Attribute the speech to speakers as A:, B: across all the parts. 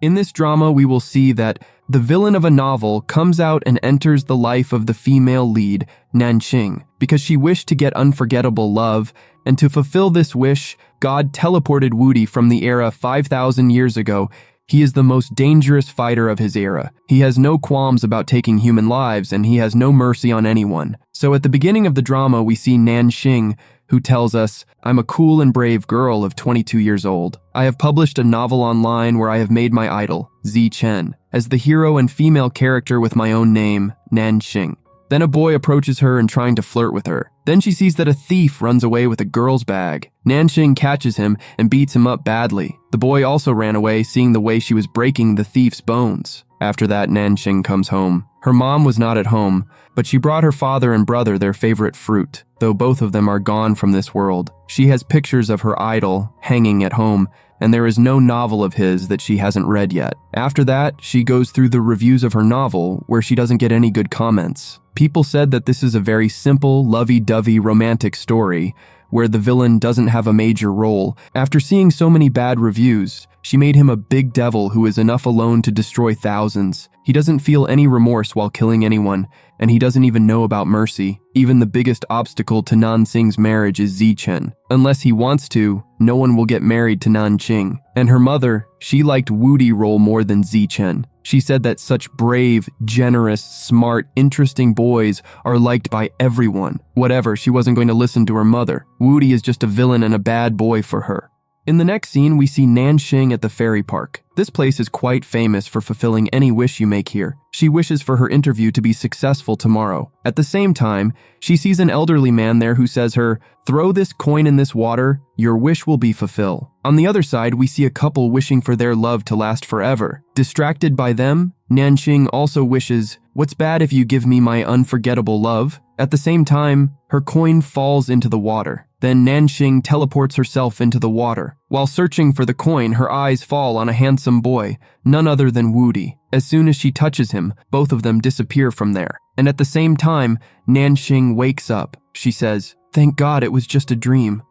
A: In this drama, we will see that the villain of a novel comes out and enters the life of the female lead, Nanqing, because she wished to get unforgettable love, and to fulfill this wish, God teleported Woody from the era 5,000 years ago. He is the most dangerous fighter of his era. He has no qualms about taking human lives, and he has no mercy on anyone. So at the beginning of the drama, we see Nanqing, who tells us, "I'm a cool and brave girl of 22 years old. I have published a novel online where I have made my idol, Zichen, as the hero and female character with my own name, Nanqing." Then a boy approaches her and trying to flirt with her. Then she sees that a thief runs away with a girl's bag. Nanqing catches him and beats him up badly. The boy also ran away, seeing the way she was breaking the thief's bones. After that, Nanqing comes home. Her mom was not at home, but she brought her father and brother their favorite fruit, though both of them are gone from this world. She has pictures of her idol hanging at home, and there is no novel of his that she hasn't read yet. After that, she goes through the reviews of her novel, where she doesn't get any good comments. People said that this is a very simple, lovey-dovey romantic story, where the villain doesn't have a major role. After seeing so many bad reviews, she made him a big devil who is enough alone to destroy thousands. He doesn't feel any remorse while killing anyone, and he doesn't even know about mercy. Even the biggest obstacle to Nanqing's marriage is Zichen. Unless he wants to, no one will get married to Nanqing. And her mother, she liked Woody role more than Zichen. She said that such brave, generous, smart, interesting boys are liked by everyone. Whatever, she wasn't going to listen to her mother. Woody is just a villain and a bad boy for her. In the next scene, we see Nanqing at the ferry park. This place is quite famous for fulfilling any wish you make here. She wishes for her interview to be successful tomorrow. At the same time, she sees an elderly man there who says her, "Throw this coin in this water, your wish will be fulfilled." On the other side, we see a couple wishing for their love to last forever. Distracted by them, Nanqing also wishes, "What's bad if you give me my unforgettable love?" At the same time, her coin falls into the water. Then Nanqing teleports herself into the water. While searching for the coin, her eyes fall on a handsome boy, none other than Woody. As soon as she touches him, both of them disappear from there. And at the same time, Nanqing wakes up. She says, "Thank God it was just a dream."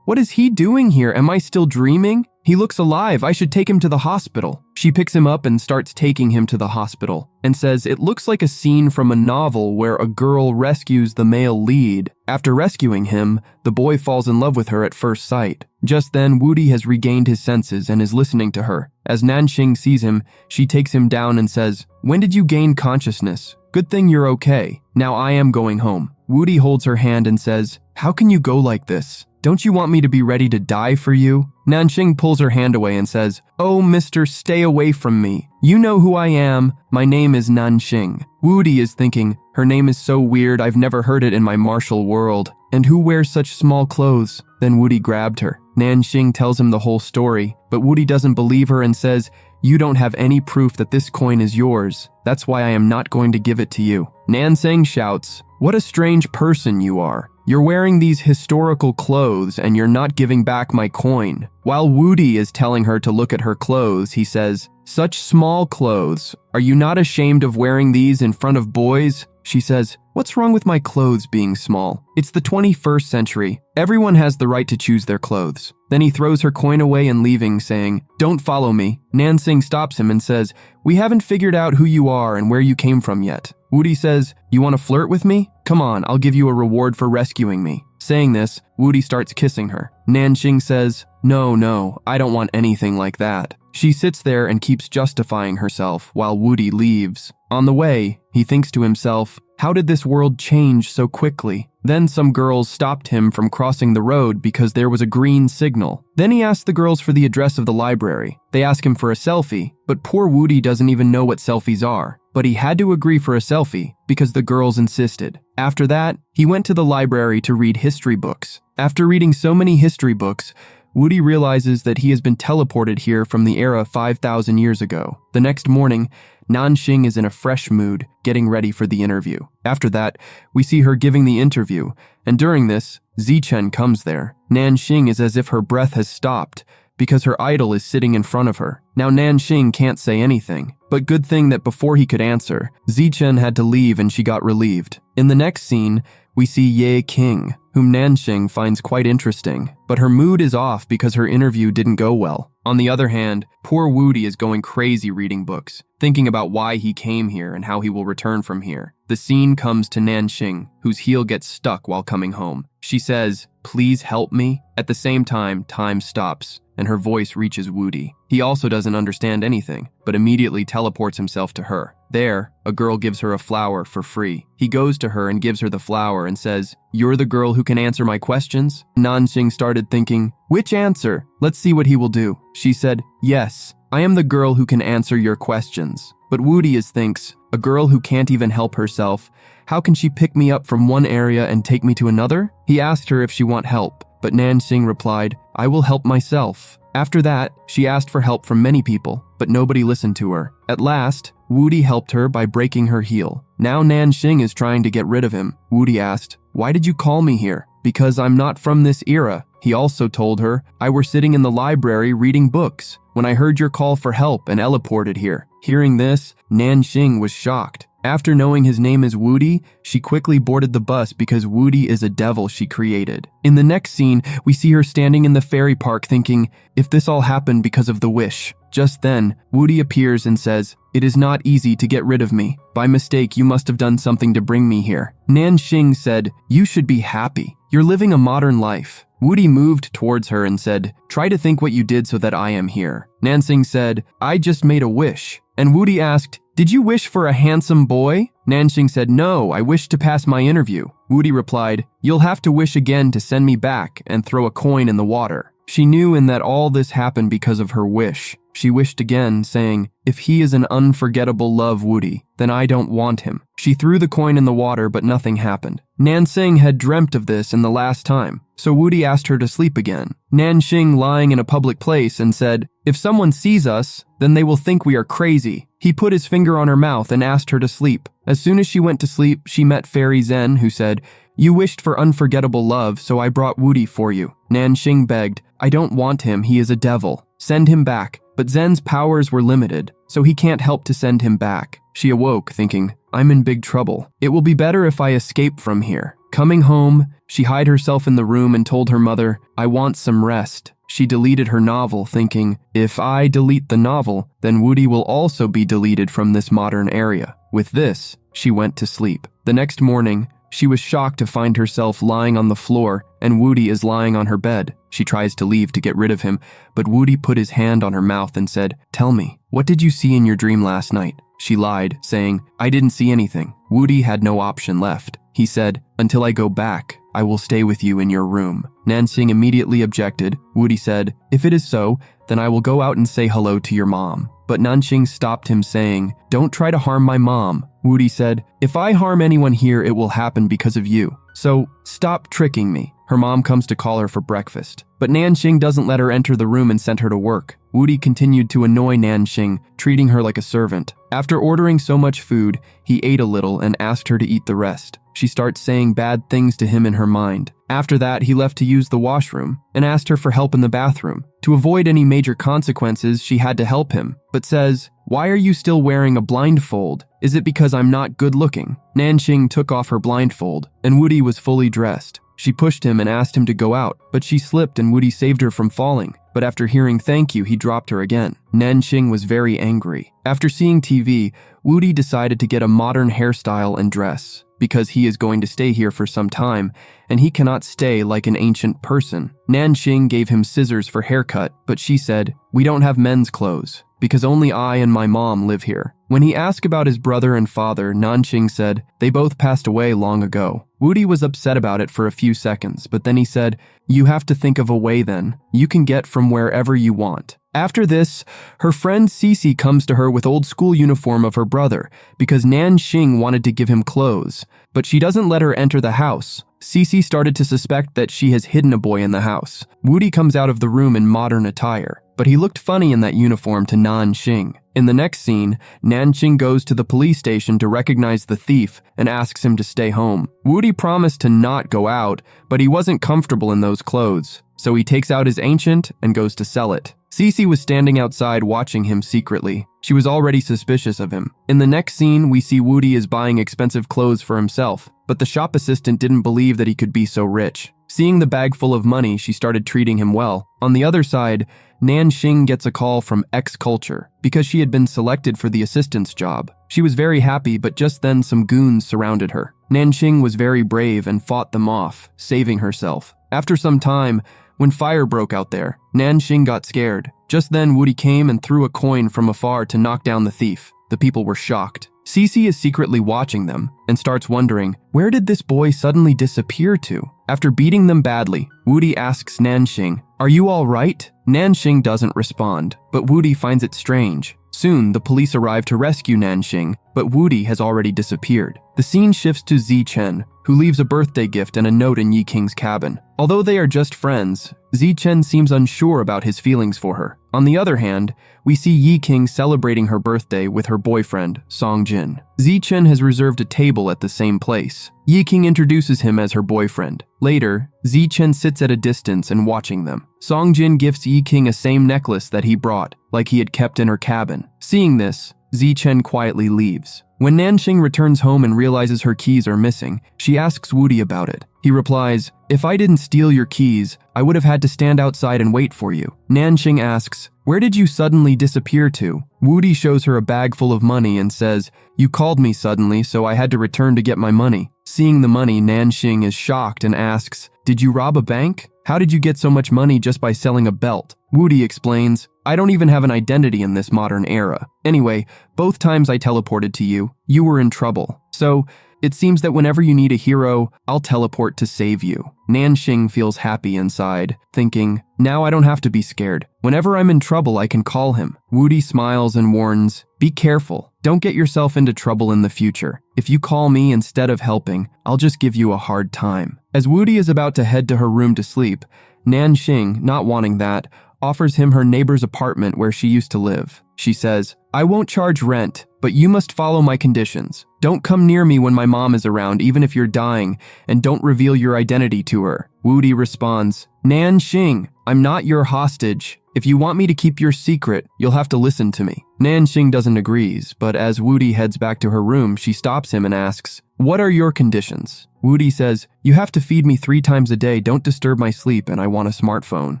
A: What is he doing here? Am I still dreaming? He looks alive. I should take him to the hospital. She picks him up and starts taking him to the hospital and says it looks like a scene from a novel where a girl rescues the male lead. After rescuing him, the boy falls in love with her at first sight. Just then, Woody has regained his senses and is listening to her. As Nanqing sees him, she takes him down and says, "When did you gain consciousness? Good thing you're okay. Now I am going home." Woody holds her hand and says, "How can you go like this? Don't you want me to be ready to die for you?" Nanqing pulls her hand away and says, "Oh, mister, stay away from me. You know who I am. My name is Nanqing." Woody is thinking, her name is so weird, I've never heard it in my martial world. And who wears such small clothes? Then Woody grabbed her. Nanqing tells him the whole story, but Woody doesn't believe her and says, "You don't have any proof that this coin is yours. That's why I am not going to give it to you." Nanqing shouts, "What a strange person you are. You're wearing these historical clothes and you're not giving back my coin." While Woody is telling her to look at her clothes, he says, "Such small clothes. Are you not ashamed of wearing these in front of boys?" She says, "What's wrong with my clothes being small? It's the 21st century. Everyone has the right to choose their clothes." Then he throws her coin away and leaving, saying, "Don't follow me." Nanqing stops him and says, "We haven't figured out who you are and where you came from yet." Woody says, "You want to flirt with me? Come on, I'll give you a reward for rescuing me." Saying this, Woody starts kissing her. Nanqing says, No, I don't want anything like that." She sits there and keeps justifying herself while Woody leaves. On the way, he thinks to himself, how did this world change so quickly? Then some girls stopped him from crossing the road because there was a green signal. Then he asked the girls for the address of the library. They ask him for a selfie, but poor Woody doesn't even know what selfies are. But he had to agree for a selfie because the girls insisted. After that, he went to the library to read history books. After reading so many history books, Woody realizes that he has been teleported here from the era 5,000 years ago. The next morning, Nanqing is in a fresh mood, getting ready for the interview. After that, we see her giving the interview, and during this, Zichen comes there. Nanqing is as if her breath has stopped, because her idol is sitting in front of her. Now Nanqing can't say anything, but good thing that before he could answer, Zichen had to leave and she got relieved. In the next scene, we see Ye King, whom Nanqing finds quite interesting, but her mood is off because her interview didn't go well. On the other hand, poor Woody is going crazy reading books, thinking about why he came here and how he will return from here. The scene comes to Nanxing, whose heel gets stuck while coming home. She says, "Please help me." At the same time stops, and her voice reaches Woody. He also doesn't understand anything, but immediately teleports himself to her. There, a girl gives her a flower for free. He goes to her and gives her the flower and says, "You're the girl who can answer my questions?" Nanxing started thinking, "Which answer? Let's see what he will do." She said, "Yes, I am the girl who can answer your questions." But Woody thinks, a girl who can't even help herself, how can she pick me up from one area and take me to another? He asked her if she want help, but Nanxing replied, "I will help myself." After that, she asked for help from many people, but nobody listened to her. At last, Woody helped her by breaking her heel. Now Nanxing is trying to get rid of him. Woody asked, "Why did you call me here?" "Because I'm not from this era." He also told her, "I were sitting in the library reading books when I heard your call for help and teleported here." Hearing this, Nanxing was shocked. After knowing his name is Woody, she quickly boarded the bus because Woody is a devil she created. In the next scene, we see her standing in the fairy park thinking, if this all happened because of the wish. Just then, Woody appears and says, "It is not easy to get rid of me. By mistake, you must have done something to bring me here." Nanxing said, "You should be happy. You're living a modern life." Woody moved towards her and said, "Try to think what you did so that I am here." Nanxing said, "I just made a wish." And Woody asked, "Did you wish for a handsome boy?" Nanxing said, "No, I wished to pass my interview." Woody replied, "You'll have to wish again to send me back and throw a coin in the water." She knew in that all this happened because of her wish. She wished again, saying, "If he is an unforgettable love Woody, then I don't want him." She threw the coin in the water, but nothing happened. Nanxing had dreamt of this in the last time, so Woody asked her to sleep again. Nanxing lying in a public place and said, "If someone sees us, then they will think we are crazy." He put his finger on her mouth and asked her to sleep. As soon as she went to sleep, she met Fairy Zen, who said, "You wished for unforgettable love, so I brought Woody for you." Nanxing begged, "I don't want him, he is a devil. Send him back." But Zen's powers were limited, so he can't help to send him back. She awoke, thinking, "I'm in big trouble. It will be better if I escape from here." Coming home, she hid herself in the room and told her mother, "I want some rest." She deleted her novel, thinking, if I delete the novel, then Woody will also be deleted from this modern area. With this, she went to sleep. The next morning, she was shocked to find herself lying on the floor and Woody is lying on her bed. She tries to leave to get rid of him, but Woody put his hand on her mouth and said, "Tell me, what did you see in your dream last night?" She lied, saying, "I didn't see anything." Woody had no option left. He said, "Until I go back, I will stay with you in your room." Nanxing immediately objected. Woody said, "If it is so, then I will go out and say hello to your mom." But Nanxing stopped him, saying, "Don't try to harm my mom." Woody said, "If I harm anyone here, it will happen because of you. So stop tricking me." Her mom comes to call her for breakfast, but Nanxing doesn't let her enter the room and sent her to work. Woody continued to annoy Nanxing, treating her like a servant. After ordering so much food, he ate a little and asked her to eat the rest. She starts saying bad things to him in her mind. After that, he left to use the washroom and asked her for help in the bathroom. To avoid any major consequences, she had to help him, but says, "Why are you still wearing a blindfold? Is it because I'm not good looking?" Nanxing took off her blindfold, and Woody was fully dressed. She pushed him and asked him to go out, but she slipped and Woody saved her from falling. But after hearing thank you, he dropped her again. Nanxing was very angry. After seeing TV, Woody decided to get a modern hairstyle and dress, because he is going to stay here for some time, and he cannot stay like an ancient person. Nanxing gave him scissors for haircut, but she said, "We don't have men's clothes, because only I and my mom live here." When he asked about his brother and father, Nanxing said, "They both passed away long ago." Woody was upset about it for a few seconds, but then he said, "You have to think of a way then. You can get from wherever you want." After this, her friend Cece comes to her with old school uniform of her brother because Nanxing wanted to give him clothes, but she doesn't let her enter the house. Cece started to suspect that she has hidden a boy in the house. Woody comes out of the room in modern attire, but he looked funny in that uniform to Nanxing. In the next scene, Nanxing goes to the police station to recognize the thief and asks him to stay home. Woody promised to not go out, but he wasn't comfortable in those clothes, so he takes out his ancient and goes to sell it. Cece was standing outside watching him secretly. She was already suspicious of him. In the next scene, we see Woody is buying expensive clothes for himself, but the shop assistant didn't believe that he could be so rich. Seeing the bag full of money, she started treating him well. On the other side, Nanxing gets a call from X Culture because she had been selected for the assistant's job. She was very happy, but just then some goons surrounded her. Nanxing was very brave and fought them off, saving herself. After some time, when fire broke out there, Nanxing got scared. Just then, Woody came and threw a coin from afar to knock down the thief. The people were shocked. Cece is secretly watching them and starts wondering, where did this boy suddenly disappear to? After beating them badly, Woody asks Nanxing, "Are you all right?" Nanxing doesn't respond, but Woody finds it strange. Soon, the police arrive to rescue Nanxing, but Woody has already disappeared. The scene shifts to Zichen, who leaves a birthday gift and a note in Yi King's cabin. Although they are just friends, Zichen seems unsure about his feelings for her. On the other hand, we see Yi King celebrating her birthday with her boyfriend, Song Jin. Zichen has reserved a table at the same place. Yi King introduces him as her boyfriend. Later, Zichen sits at a distance and watching them. Song Jin gifts Yi King a same necklace that he brought, like he had kept in her cabin. Seeing this, Zichen quietly leaves. When Nanxing returns home and realizes her keys are missing, she asks Woody about it. He replies, "If I didn't steal your keys, I would have had to stand outside and wait for you." Nanxing asks, "Where did you suddenly disappear to?" Woody shows her a bag full of money and says, "You called me suddenly, so I had to return to get my money." Seeing the money, Nanxing is shocked and asks, "Did you rob a bank? How did you get so much money just by selling a belt?" Woody explains, "I don't even have an identity in this modern era. Anyway, both times I teleported to you, you were in trouble. So, it seems that whenever you need a hero, I'll teleport to save you." Nanxing feels happy inside, thinking, "Now I don't have to be scared. Whenever I'm in trouble, I can call him." Woody smiles and warns, "Be careful. Don't get yourself into trouble in the future. If you call me instead of helping, I'll just give you a hard time." As Woody is about to head to her room to sleep, Nanxing, not wanting that, offers him her neighbor's apartment where she used to live. She says, "I won't charge rent, but you must follow my conditions. Don't come near me when my mom is around, even if you're dying, and don't reveal your identity to her." Woody responds, "Nanxing, I'm not your hostage. If you want me to keep your secret, you'll have to listen to me." Nanxing doesn't agree, but as Woody heads back to her room, she stops him and asks, "What are your conditions?" Woody says, "You have to feed me 3 times a day, don't disturb my sleep, and I want a smartphone."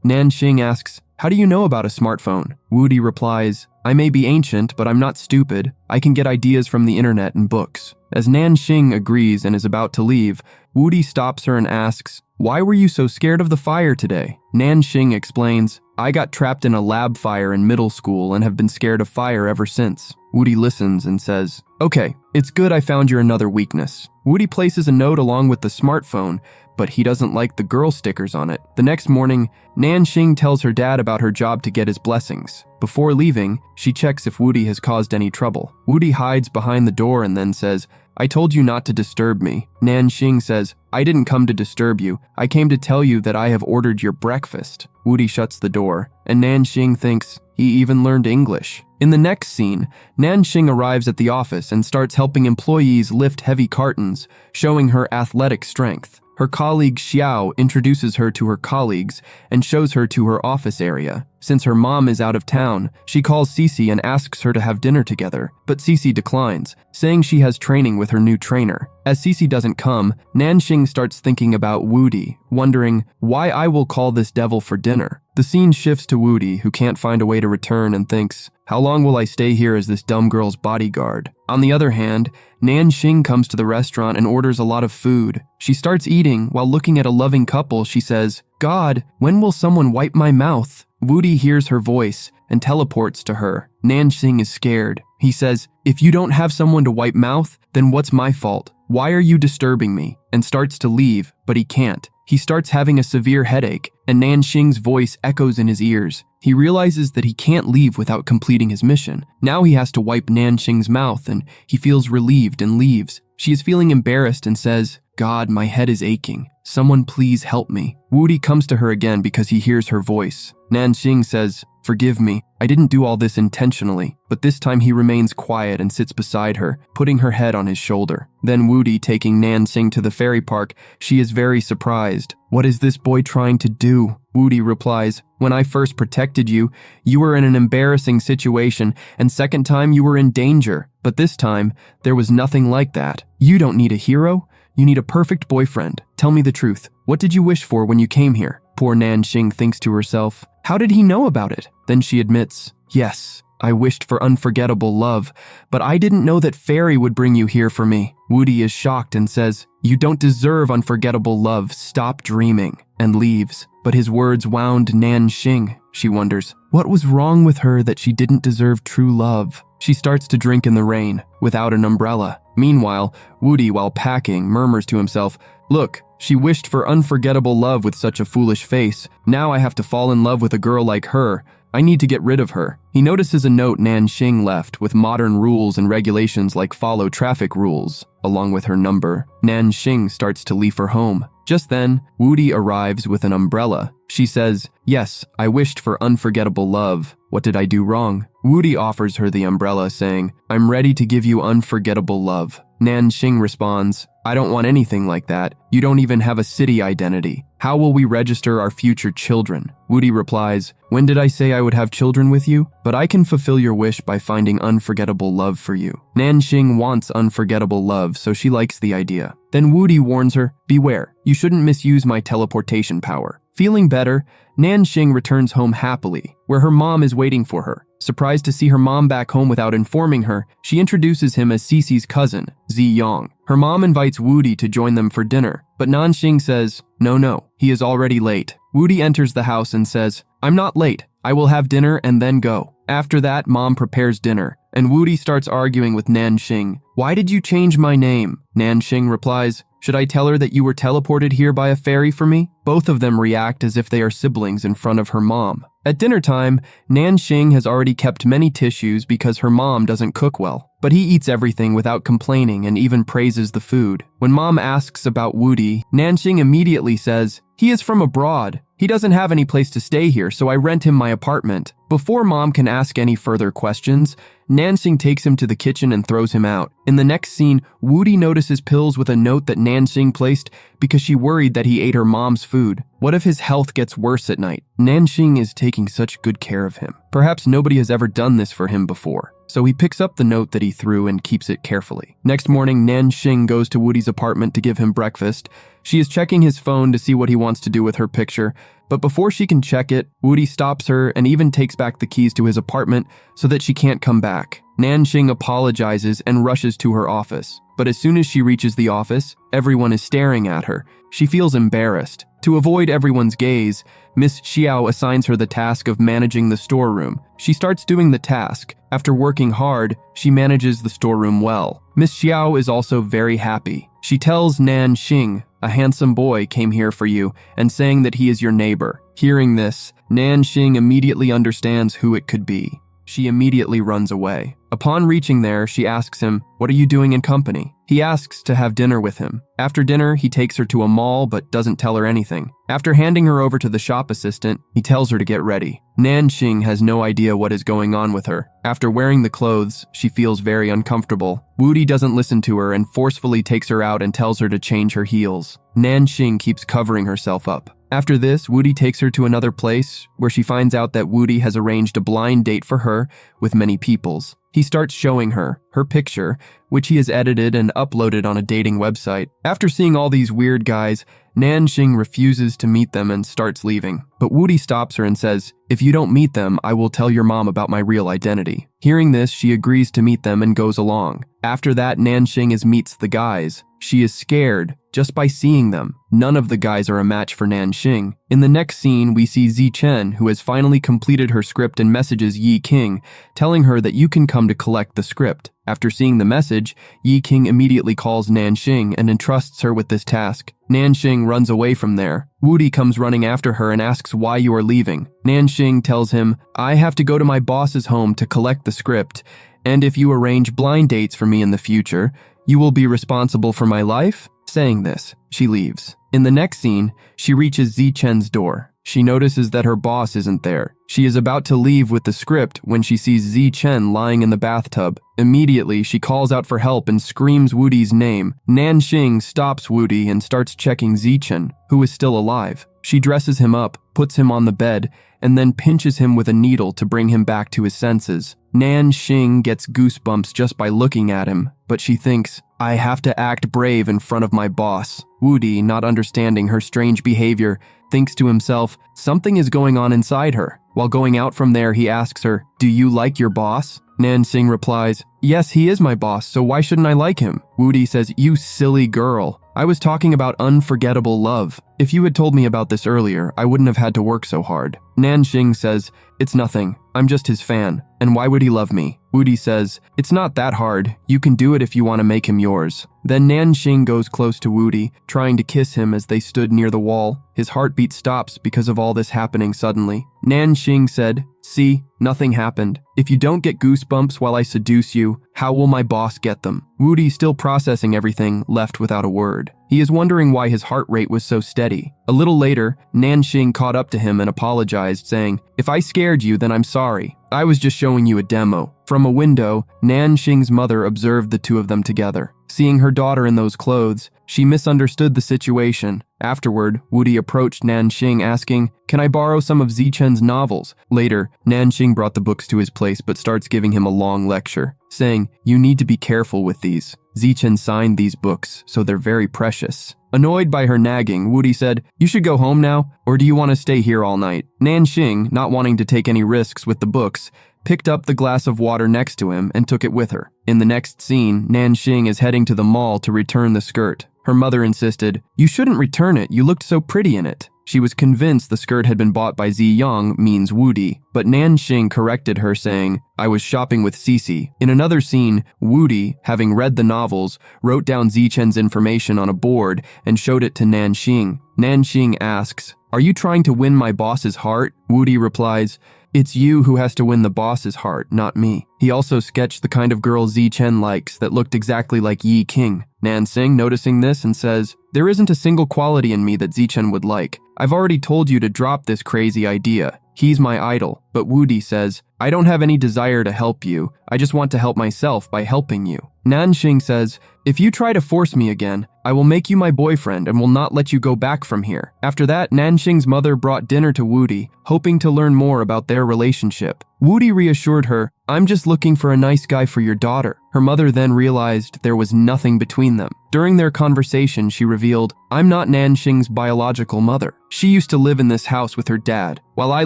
A: Nanxing asks, "How do you know about a smartphone?" Woody replies, "I may be ancient, but I'm not stupid. I can get ideas from the internet and books." As Nanxing agrees and is about to leave, Woody stops her and asks, "Why were you so scared of the fire today?" Nanxing explains, "I got trapped in a lab fire in middle school and have been scared of fire ever since." Woody listens and says, "Okay, it's good I found your another weakness." Woody places a note along with the smartphone, but he doesn't like the girl stickers on it. The next morning, Nanxing tells her dad about her job to get his blessings. Before leaving, she checks if Woody has caused any trouble. Woody hides behind the door and then says, "I told you not to disturb me." Nanxing says, "I didn't come to disturb you. I came to tell you that I have ordered your breakfast." Woody shuts the door, and Nanxing thinks he even learned English. In the next scene, Nanxing arrives at the office and starts helping employees lift heavy cartons, showing her athletic strength. Her colleague Xiao introduces her to her colleagues and shows her to her office area. Since her mom is out of town, she calls Cece and asks her to have dinner together, but Cece declines, saying she has training with her new trainer. As Cece doesn't come, Nanxing starts thinking about Woody, wondering why I will call this devil for dinner. The scene shifts to Woody, who can't find a way to return and thinks, "How long will I stay here as this dumb girl's bodyguard?" On the other hand, Nanxing comes to the restaurant and orders a lot of food. She starts eating while looking at a loving couple. She says, "God, when will someone wipe my mouth?" Woody hears her voice and teleports to her. Nanxing is scared. He says, "If you don't have someone to wipe mouth, then what's my fault? Why are you disturbing me?" And starts to leave, but he can't. He starts having a severe headache, and Nanxing's voice echoes in his ears. He realizes that he can't leave without completing his mission. Now he has to wipe Nanxing's mouth, and he feels relieved and leaves. She is feeling embarrassed and says, "God, my head is aching. Someone please help me." Woody comes to her again because he hears her voice. Nanxing says, "Forgive me, I didn't do all this intentionally," but this time he remains quiet and sits beside her, putting her head on his shoulder. Then Woody taking Nanxing to the ferry park, she is very surprised. "What is this boy trying to do?" Woody replies, "When I first protected you, you were in an embarrassing situation, and second time you were in danger, but this time, there was nothing like that. You don't need a hero. You need a perfect boyfriend. Tell me the truth. What did you wish for when you came here?" Poor Nanxing thinks to herself, how did he know about it? Then she admits, "Yes, I wished for unforgettable love, but I didn't know that Fairy would bring you here for me." Woody is shocked and says, "You don't deserve unforgettable love. Stop dreaming," and leaves. But his words wound Nanxing. She wonders, what was wrong with her that she didn't deserve true love? She starts to drink in the rain, without an umbrella. Meanwhile, Woody, while packing, murmurs to himself, "Look, she wished for unforgettable love with such a foolish face. Now I have to fall in love with a girl like her. I need to get rid of her." He notices a note Nanxing left with modern rules and regulations like follow traffic rules, along with her number. Nanxing starts to leave her home. Just then, Woody arrives with an umbrella. She says, "Yes, I wished for unforgettable love. What did I do wrong?" Woody offers her the umbrella, saying, "I'm ready to give you unforgettable love." Nanxing responds, "I don't want anything like that. You don't even have a city identity. How will we register our future children?" Woody replies, "When did I say I would have children with you? But I can fulfill your wish by finding unforgettable love for you." Nanxing wants unforgettable love, so she likes the idea. Then Woody warns her, "Beware, you shouldn't misuse my teleportation power." Feeling better, Nanxing returns home happily, where her mom is waiting for her. Surprised to see her mom back home without informing her, she introduces him as Cece's cousin, Ziyang. Her mom invites Woody to join them for dinner, but Nanxing says, No, he is already late." Woody enters the house and says, "I'm not late. I will have dinner and then go." After that, mom prepares dinner, and Woody starts arguing with Nanxing. "Why did you change my name?" Nanxing replies, "Should I tell her that you were teleported here by a fairy for me?" Both of them react as if they are siblings in front of her mom. At dinner time, Nanxing has already kept many tissues because her mom doesn't cook well. But he eats everything without complaining and even praises the food. When mom asks about Woody, Nanxing immediately says, "He is from abroad. He doesn't have any place to stay here, so I rent him my apartment." Before mom can ask any further questions, Nanxing takes him to the kitchen and throws him out. In the next scene, Woody notices pills with a note that Nanxing placed because she worried that he ate her mom's food. What if his health gets worse at night? Nanxing is taking such good care of him. Perhaps nobody has ever done this for him before. So he picks up the note that he threw and keeps it carefully. Next morning, Nanxing goes to Woody's apartment to give him breakfast. She is checking his phone to see what he wants to do with her picture, but before she can check it, Woody stops her and even takes back the keys to his apartment so that she can't come back. Nanxing apologizes and rushes to her office. But as soon as she reaches the office, everyone is staring at her. She feels embarrassed. To avoid everyone's gaze, Miss Xiao assigns her the task of managing the storeroom. She starts doing the task. After working hard, she manages the storeroom well. Miss Xiao is also very happy. She tells Nanxing, "A handsome boy came here for you and saying that he is your neighbor." Hearing this, Nanxing immediately understands who it could be. She immediately runs away. Upon reaching there, she asks him, "What are you doing in company?" He asks to have dinner with him. After dinner, he takes her to a mall but doesn't tell her anything. After handing her over to the shop assistant, he tells her to get ready. Nanxing has no idea what is going on with her. After wearing the clothes, she feels very uncomfortable. Woody doesn't listen to her and forcefully takes her out and tells her to change her heels. Nanxing keeps covering herself up. After this, Woody takes her to another place where she finds out that Woody has arranged a blind date for her with many peoples. He starts showing her her picture, which he has edited and uploaded on a dating website. After seeing all these weird guys, Nanxing refuses to meet them and starts leaving. But Woody stops her and says, "If you don't meet them, I will tell your mom about my real identity." Hearing this, she agrees to meet them and goes along. After that, Nanxing meets the guys. She is scared just by seeing them. None of the guys are a match for Nanxing. In the next scene, we see Zichen, who has finally completed her script and messages Yi King, telling her that you can come to collect the script. After seeing the message, Yi King immediately calls Nanxing and entrusts her with this task. Nanxing runs away from there. Woody comes running after her and asks why you are leaving. Nanxing tells him, "I have to go to my boss's home to collect the script, and if you arrange blind dates for me in the future, you will be responsible for my life?" Saying this, she leaves. In the next scene, she reaches Zichen's door. She notices that her boss isn't there. She is about to leave with the script when she sees Zichen lying in the bathtub. Immediately, she calls out for help and screams Woody's name. Nanxing stops Woody and starts checking Zichen, who is still alive. She dresses him up, puts him on the bed, and then pinches him with a needle to bring him back to his senses. Nanxing gets goosebumps just by looking at him, but she thinks, I have to act brave in front of my boss. Woody, not understanding her strange behavior, thinks to himself, something is going on inside her. While going out from there, he asks her, do you like your boss? Nansing replies, yes, he is my boss, so why shouldn't I like him? Woody says, you silly girl. I was talking about unforgettable love. If you had told me about this earlier, I wouldn't have had to work so hard. Nanxing says, it's nothing. I'm just his fan. And why would he love me? Woody says, it's not that hard. You can do it if you want to make him yours. Then Nanxing goes close to Woody, trying to kiss him as they stood near the wall. His heartbeat stops because of all this happening suddenly. Nanxing said, see, nothing happened. If you don't get goosebumps while I seduce you, how will my boss get them? Woody, still processing everything, left without a word. He is wondering why his heart rate was so steady. A little later, Nanxing caught up to him and apologized, saying, if I scared you, then I'm sorry. I was just showing you a demo. From a window, Nanxing's mother observed the two of them together. Seeing her daughter in those clothes, she misunderstood the situation. Afterward, Woody approached Nanxing asking, can I borrow some of Zichen's novels? Later, Nanxing brought the books to his place but starts giving him a long lecture, saying, you need to be careful with these. Zichen signed these books, so they're very precious. Annoyed by her nagging, Woody said, you should go home now, or do you want to stay here all night? Nanxing, not wanting to take any risks with the books, picked up the glass of water next to him and took it with her. In the next scene, Nanxing is heading to the mall to return the skirt. Her mother insisted, you shouldn't return it, you looked so pretty in it. She was convinced the skirt had been bought by Ziyang means Woody, but Nanxing corrected her saying, I was shopping with Cece. In another scene, Woody, having read the novels, wrote down Zichen's information on a board and showed it to Nanxing. Nanxing asks, are you trying to win my boss's heart? Woody replies, it's you who has to win the boss's heart, not me. He also sketched the kind of girl Zichen likes that looked exactly like Yi King. Nanxing, noticing this, and says, there isn't a single quality in me that Zichen would like. I've already told you to drop this crazy idea. He's my idol. But Woody says, I don't have any desire to help you. I just want to help myself by helping you. Nanxing says, if you try to force me again, I will make you my boyfriend and will not let you go back from here. After that, Nanxing's mother brought dinner to Woody, hoping to learn more about their relationship. Woody reassured her, I'm just looking for a nice guy for your daughter. Her mother then realized there was nothing between them. During their conversation, she revealed, I'm not Nanxing's biological mother. She used to live in this house with her dad, while I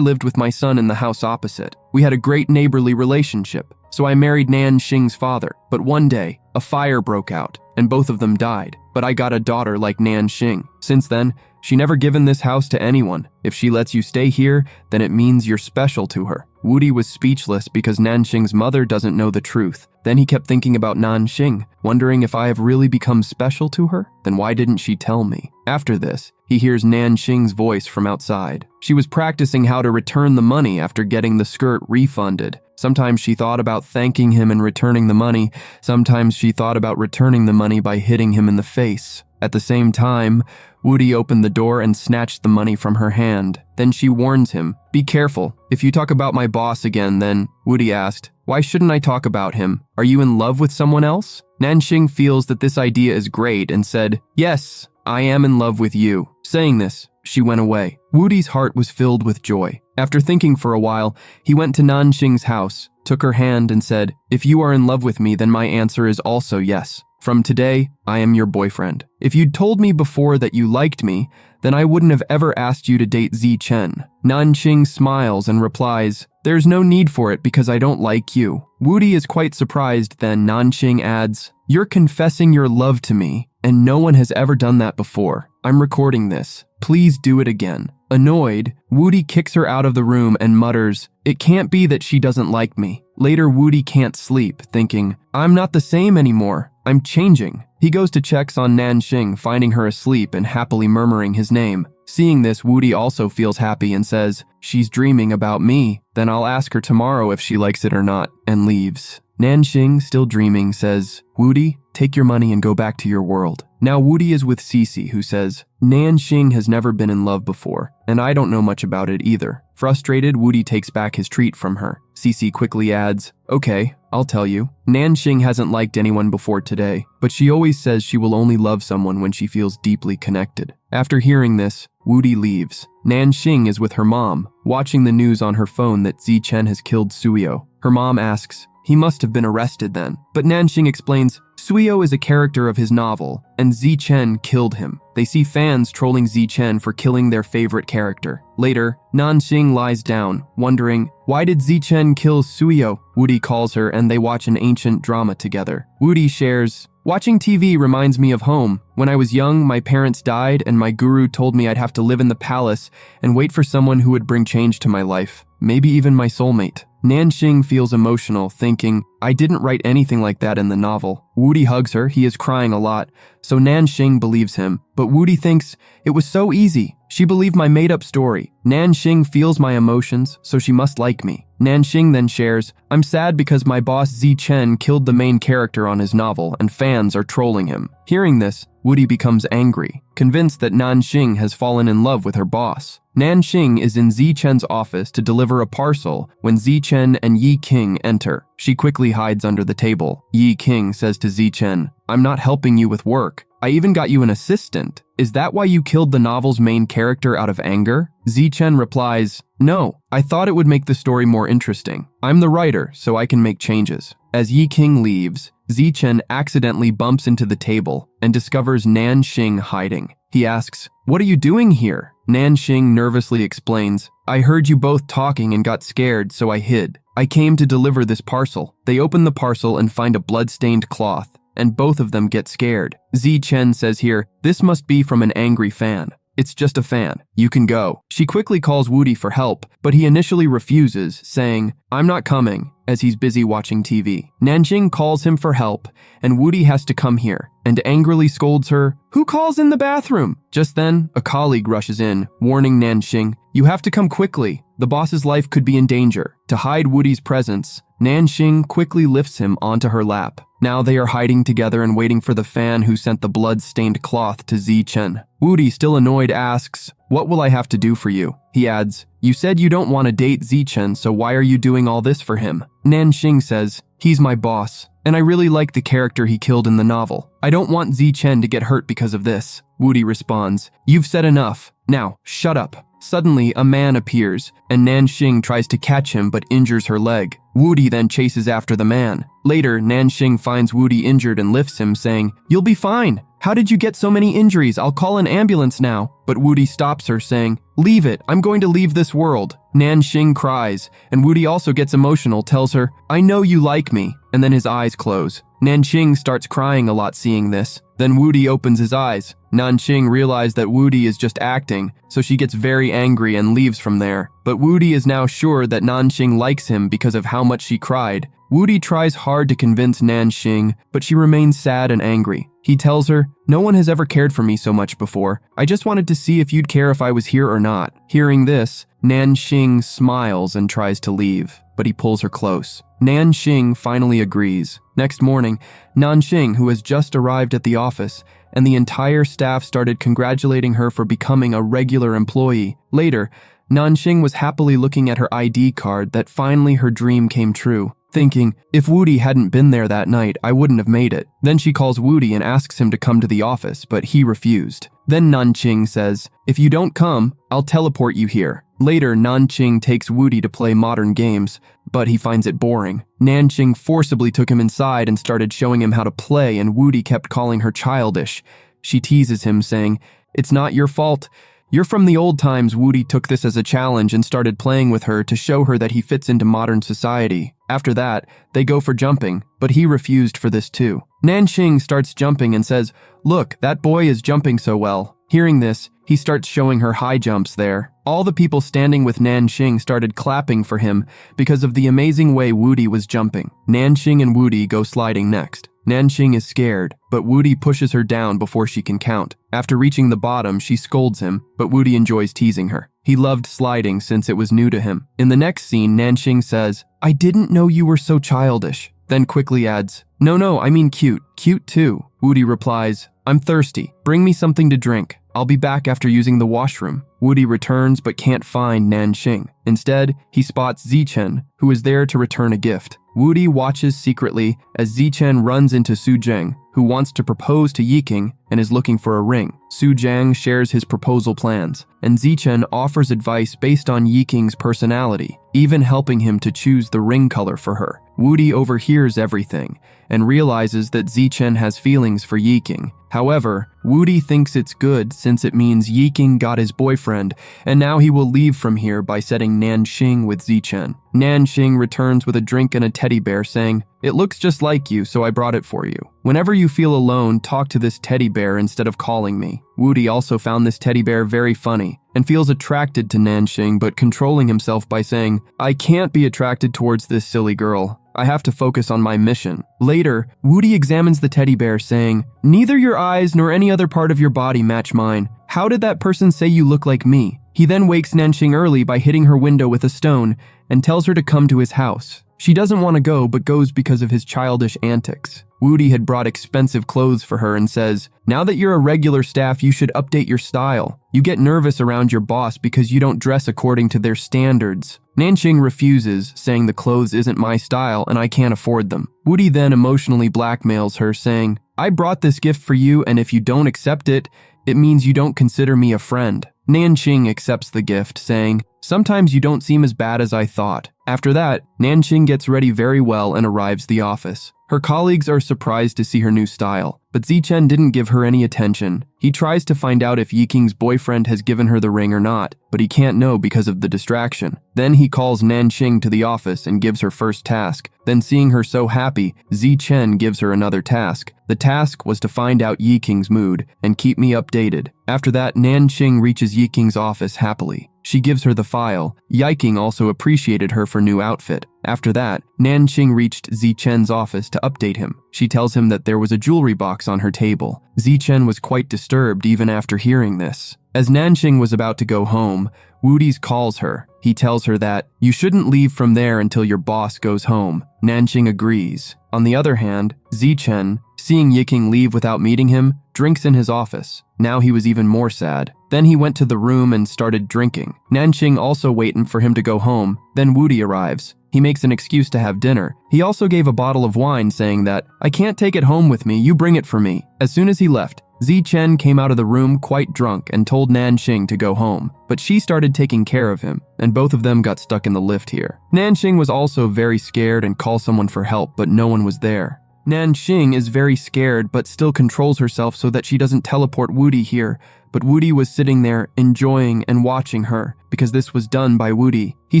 A: lived with my son in the house opposite. We had a great neighborly relationship, so I married Nanxing's father. But one day, a fire broke out, and both of them died. But I got a daughter like Nanxing. Since then, she never given this house to anyone. If she lets you stay here, then it means you're special to her. Woody was speechless because Nanxing's mother doesn't know the truth. Then he kept thinking about Nanxing, wondering if I have really become special to her? Then why didn't she tell me? After this, he hears Nanxing's voice from outside. She was practicing how to return the money after getting the skirt refunded. Sometimes she thought about thanking him and returning the money. Sometimes she thought about returning the money by hitting him in the face. At the same time, Woody opened the door and snatched the money from her hand. Then she warns him, be careful. If you talk about my boss again, then, Woody asked, why shouldn't I talk about him? Are you in love with someone else? Nanxing feels that this idea is great and said, yes, I am in love with you. Saying this, she went away. Woody's heart was filled with joy. After thinking for a while, he went to Nanxing's house, took her hand and said, if you are in love with me, then my answer is also yes. From today, I am your boyfriend. If you'd told me before that you liked me, then I wouldn't have ever asked you to date Zichen. Nanxing smiles and replies, there's no need for it because I don't like you. Woody is quite surprised, then Nanxing adds, you're confessing your love to me, and no one has ever done that before. I'm recording this. Please do it again. Annoyed, Woody kicks her out of the room and mutters, it can't be that she doesn't like me. Later, Woody can't sleep, thinking, I'm not the same anymore. I'm changing. He goes to checks on Nanxing, finding her asleep and happily murmuring his name. Seeing this, Woody also feels happy and says, she's dreaming about me. Then I'll ask her tomorrow if she likes it or not, and leaves. Nanxing, still dreaming, says, Woody, take your money and go back to your world. Now Woody is with Cece, who says, Nanxing has never been in love before, and I don't know much about it either. Frustrated, Woody takes back his treat from her. Cece quickly adds, okay, I'll tell you. Nanxing hasn't liked anyone before today, but she always says she will only love someone when she feels deeply connected. After hearing this, Woody leaves. Nanxing is with her mom, watching the news on her phone that Zichen has killed Suyo. Her mom asks, he must have been arrested then. But Nanxing explains, Suyo is a character of his novel, and Zichen killed him. They see fans trolling Zichen for killing their favorite character. Later, Nanxing lies down, wondering, why did Zichen kill Suyo? Woody calls her and they watch an ancient drama together. Woody shares, watching TV reminds me of home. When I was young, my parents died and my guru told me I'd have to live in the palace and wait for someone who would bring change to my life, maybe even my soulmate. Nanxing feels emotional, thinking, I didn't write anything like that in the novel. Woody hugs her, he is crying a lot, so Nanxing believes him, but Woody thinks, it was so easy. She believed my made-up story. Nanxing feels my emotions, so she must like me. Nanxing then shares, I'm sad because my boss Zichen killed the main character on his novel and fans are trolling him. Hearing this, Woody becomes angry, convinced that Nanxing has fallen in love with her boss. Nanxing is in Zichen's office to deliver a parcel when Zichen and Yi King enter. She quickly hides under the table. Yi King says to Zichen, I'm not helping you with work. I even got you an assistant. Is that why you killed the novel's main character out of anger? Zichen replies, no, I thought it would make the story more interesting. I'm the writer, so I can make changes. As Yi King leaves, Zichen accidentally bumps into the table and discovers Nanxing hiding. He asks, what are you doing here? Nanxing nervously explains, I heard you both talking and got scared, so I hid. I came to deliver this parcel. They open the parcel and find a blood-stained cloth, and both of them get scared. Zichen says here, this must be from an angry fan. It's just a fan. You can go. She quickly calls Woody for help, but he initially refuses, saying, I'm not coming, as he's busy watching TV. Nanxing calls him for help, and Woody has to come here, and angrily scolds her, who calls in the bathroom? Just then, a colleague rushes in, warning Nanxing, you have to come quickly. The boss's life could be in danger. To hide Woody's presence, Nanxing quickly lifts him onto her lap. Now they are hiding together and waiting for the fan who sent the blood-stained cloth to Zichen. Woody, still annoyed, asks, what will I have to do for you? He adds, you said you don't want to date Zichen, so why are you doing all this for him? Nanxing says, he's my boss, and I really like the character he killed in the novel. I don't want Zichen to get hurt because of this. Woody responds, you've said enough. Now, shut up. Suddenly, a man appears, and Nanxing tries to catch him but injures her leg. Woody then chases after the man. Later, Nanxing finds Woody injured and lifts him, saying, you'll be fine. How did you get so many injuries? I'll call an ambulance now. But Woody stops her, saying, leave it, I'm going to leave this world. Nanxing cries, and Woody also gets emotional, tells her, I know you like me, and then his eyes close. Nanxing starts crying a lot seeing this. Then Woody opens his eyes. Nanxing realizes that Woody is just acting, so she gets very angry and leaves from there. But Woody is now sure that Nanxing likes him because of how much she cried. Woody tries hard to convince Nanxing, but she remains sad and angry. He tells her, no one has ever cared for me so much before. I just wanted to see if you'd care if I was here or not. Hearing this, Nanxing smiles and tries to leave, but he pulls her close. Nanxing finally agrees. Next morning, Nanxing, who has just arrived at the office, and the entire staff started congratulating her for becoming a regular employee. Later, Nanxing was happily looking at her ID card that finally her dream came true, thinking, if Woody hadn't been there that night, I wouldn't have made it. Then she calls Woody and asks him to come to the office, but he refused. Then Nanxing says, if you don't come, I'll teleport you here. Later, Nanxing takes Woody to play modern games, but he finds it boring. Nanxing forcibly took him inside and started showing him how to play, and Woody kept calling her childish. She teases him, saying, it's not your fault. You're from the old times. Woody took this as a challenge and started playing with her to show her that he fits into modern society. After that, they go for jumping, but he refused for this too. Nanxing starts jumping and says, look, that boy is jumping so well. Hearing this, he starts showing her high jumps there. All the people standing with Nanxing started clapping for him because of the amazing way Woody was jumping. Nanxing and Woody go sliding next. Nanxing is scared, but Woody pushes her down before she can count. After reaching the bottom, she scolds him, but Woody enjoys teasing her. He loved sliding since it was new to him. In the next scene, Nanxing says, I didn't know you were so childish. Then quickly adds, no, I mean cute. Cute too. Woody replies, I'm thirsty. Bring me something to drink. I'll be back after using the washroom. Woody returns but can't find Nanxing. Instead, he spots Zichen, who is there to return a gift. Woody watches secretly as Zichen runs into Su Zheng, who wants to propose to Yiking and is looking for a ring. Su Jiang shares his proposal plans, and Zichen offers advice based on Yiking's personality, even helping him to choose the ring color for her. Wudi overhears everything and realizes that Zichen has feelings for Yiking. However, Wudi thinks it's good since it means Yiking got his boyfriend, and now he will leave from here by setting Nanxing with Zichen. Nanxing returns with a drink and a teddy bear saying, "It looks just like you, so I brought it for you. Whenever you feel alone, talk to this teddy bear instead of calling me." Wudi also found this teddy bear very funny and feels attracted to Nanxing, but controlling himself by saying, "I can't be attracted towards this silly girl. I have to focus on my mission." Later, Wudi examines the teddy bear saying, "Neither your eyes nor any other part of your body match mine. How did that person say you look like me?" He then wakes Nanxing early by hitting her window with a stone and tells her to come to his house. She doesn't want to go, but goes because of his childish antics. Wudi had brought expensive clothes for her and says, "Now that you're a regular staff, you should update your style. You get nervous around your boss because you don't dress according to their standards." Nanxing refuses, saying the clothes isn't my style and I can't afford them. Wudi then emotionally blackmails her, saying, "I brought this gift for you, and if you don't accept it, it means you don't consider me a friend." Nanxing accepts the gift, saying, "Sometimes you don't seem as bad as I thought." After that, Nanxing gets ready very well and arrives at the office. Her colleagues are surprised to see her new style, but Zichen didn't give her any attention. He tries to find out if Yiking's boyfriend has given her the ring or not, but he can't know because of the distraction. Then he calls Nanxing to the office and gives her first task. Then seeing her so happy, Zichen gives her another task. The task was to find out Yiking's mood and keep me updated. After that, Nanxing reaches Yiking's office happily. She gives her the file. Yiking also appreciated her for new outfit. After that, Nanxing reached Zichen's office to update him. She tells him that there was a jewelry box on her table. Zichen was quite disturbed even after hearing this. As Nanxing was about to go home, Wudi calls her. He tells her that, "You shouldn't leave from there until your boss goes home." Nanxing agrees. On the other hand, Zichen, seeing Yiking leave without meeting him, drinks in his office. Now he was even more sad. Then he went to the room and started drinking. Nanxing also waiting for him to go home. Then Wudi arrives. He makes an excuse to have dinner. He also gave a bottle of wine saying that, "I can't take it home with me, you bring it for me." As soon as he left, Zichen came out of the room quite drunk and told Nanxing to go home, but she started taking care of him, and both of them got stuck in the lift here. Nanxing was also very scared and called someone for help, but no one was there. Nanxing is very scared but still controls herself so that she doesn't teleport Wudi here, but Wudi was sitting there enjoying and watching her because this was done by Wudi. He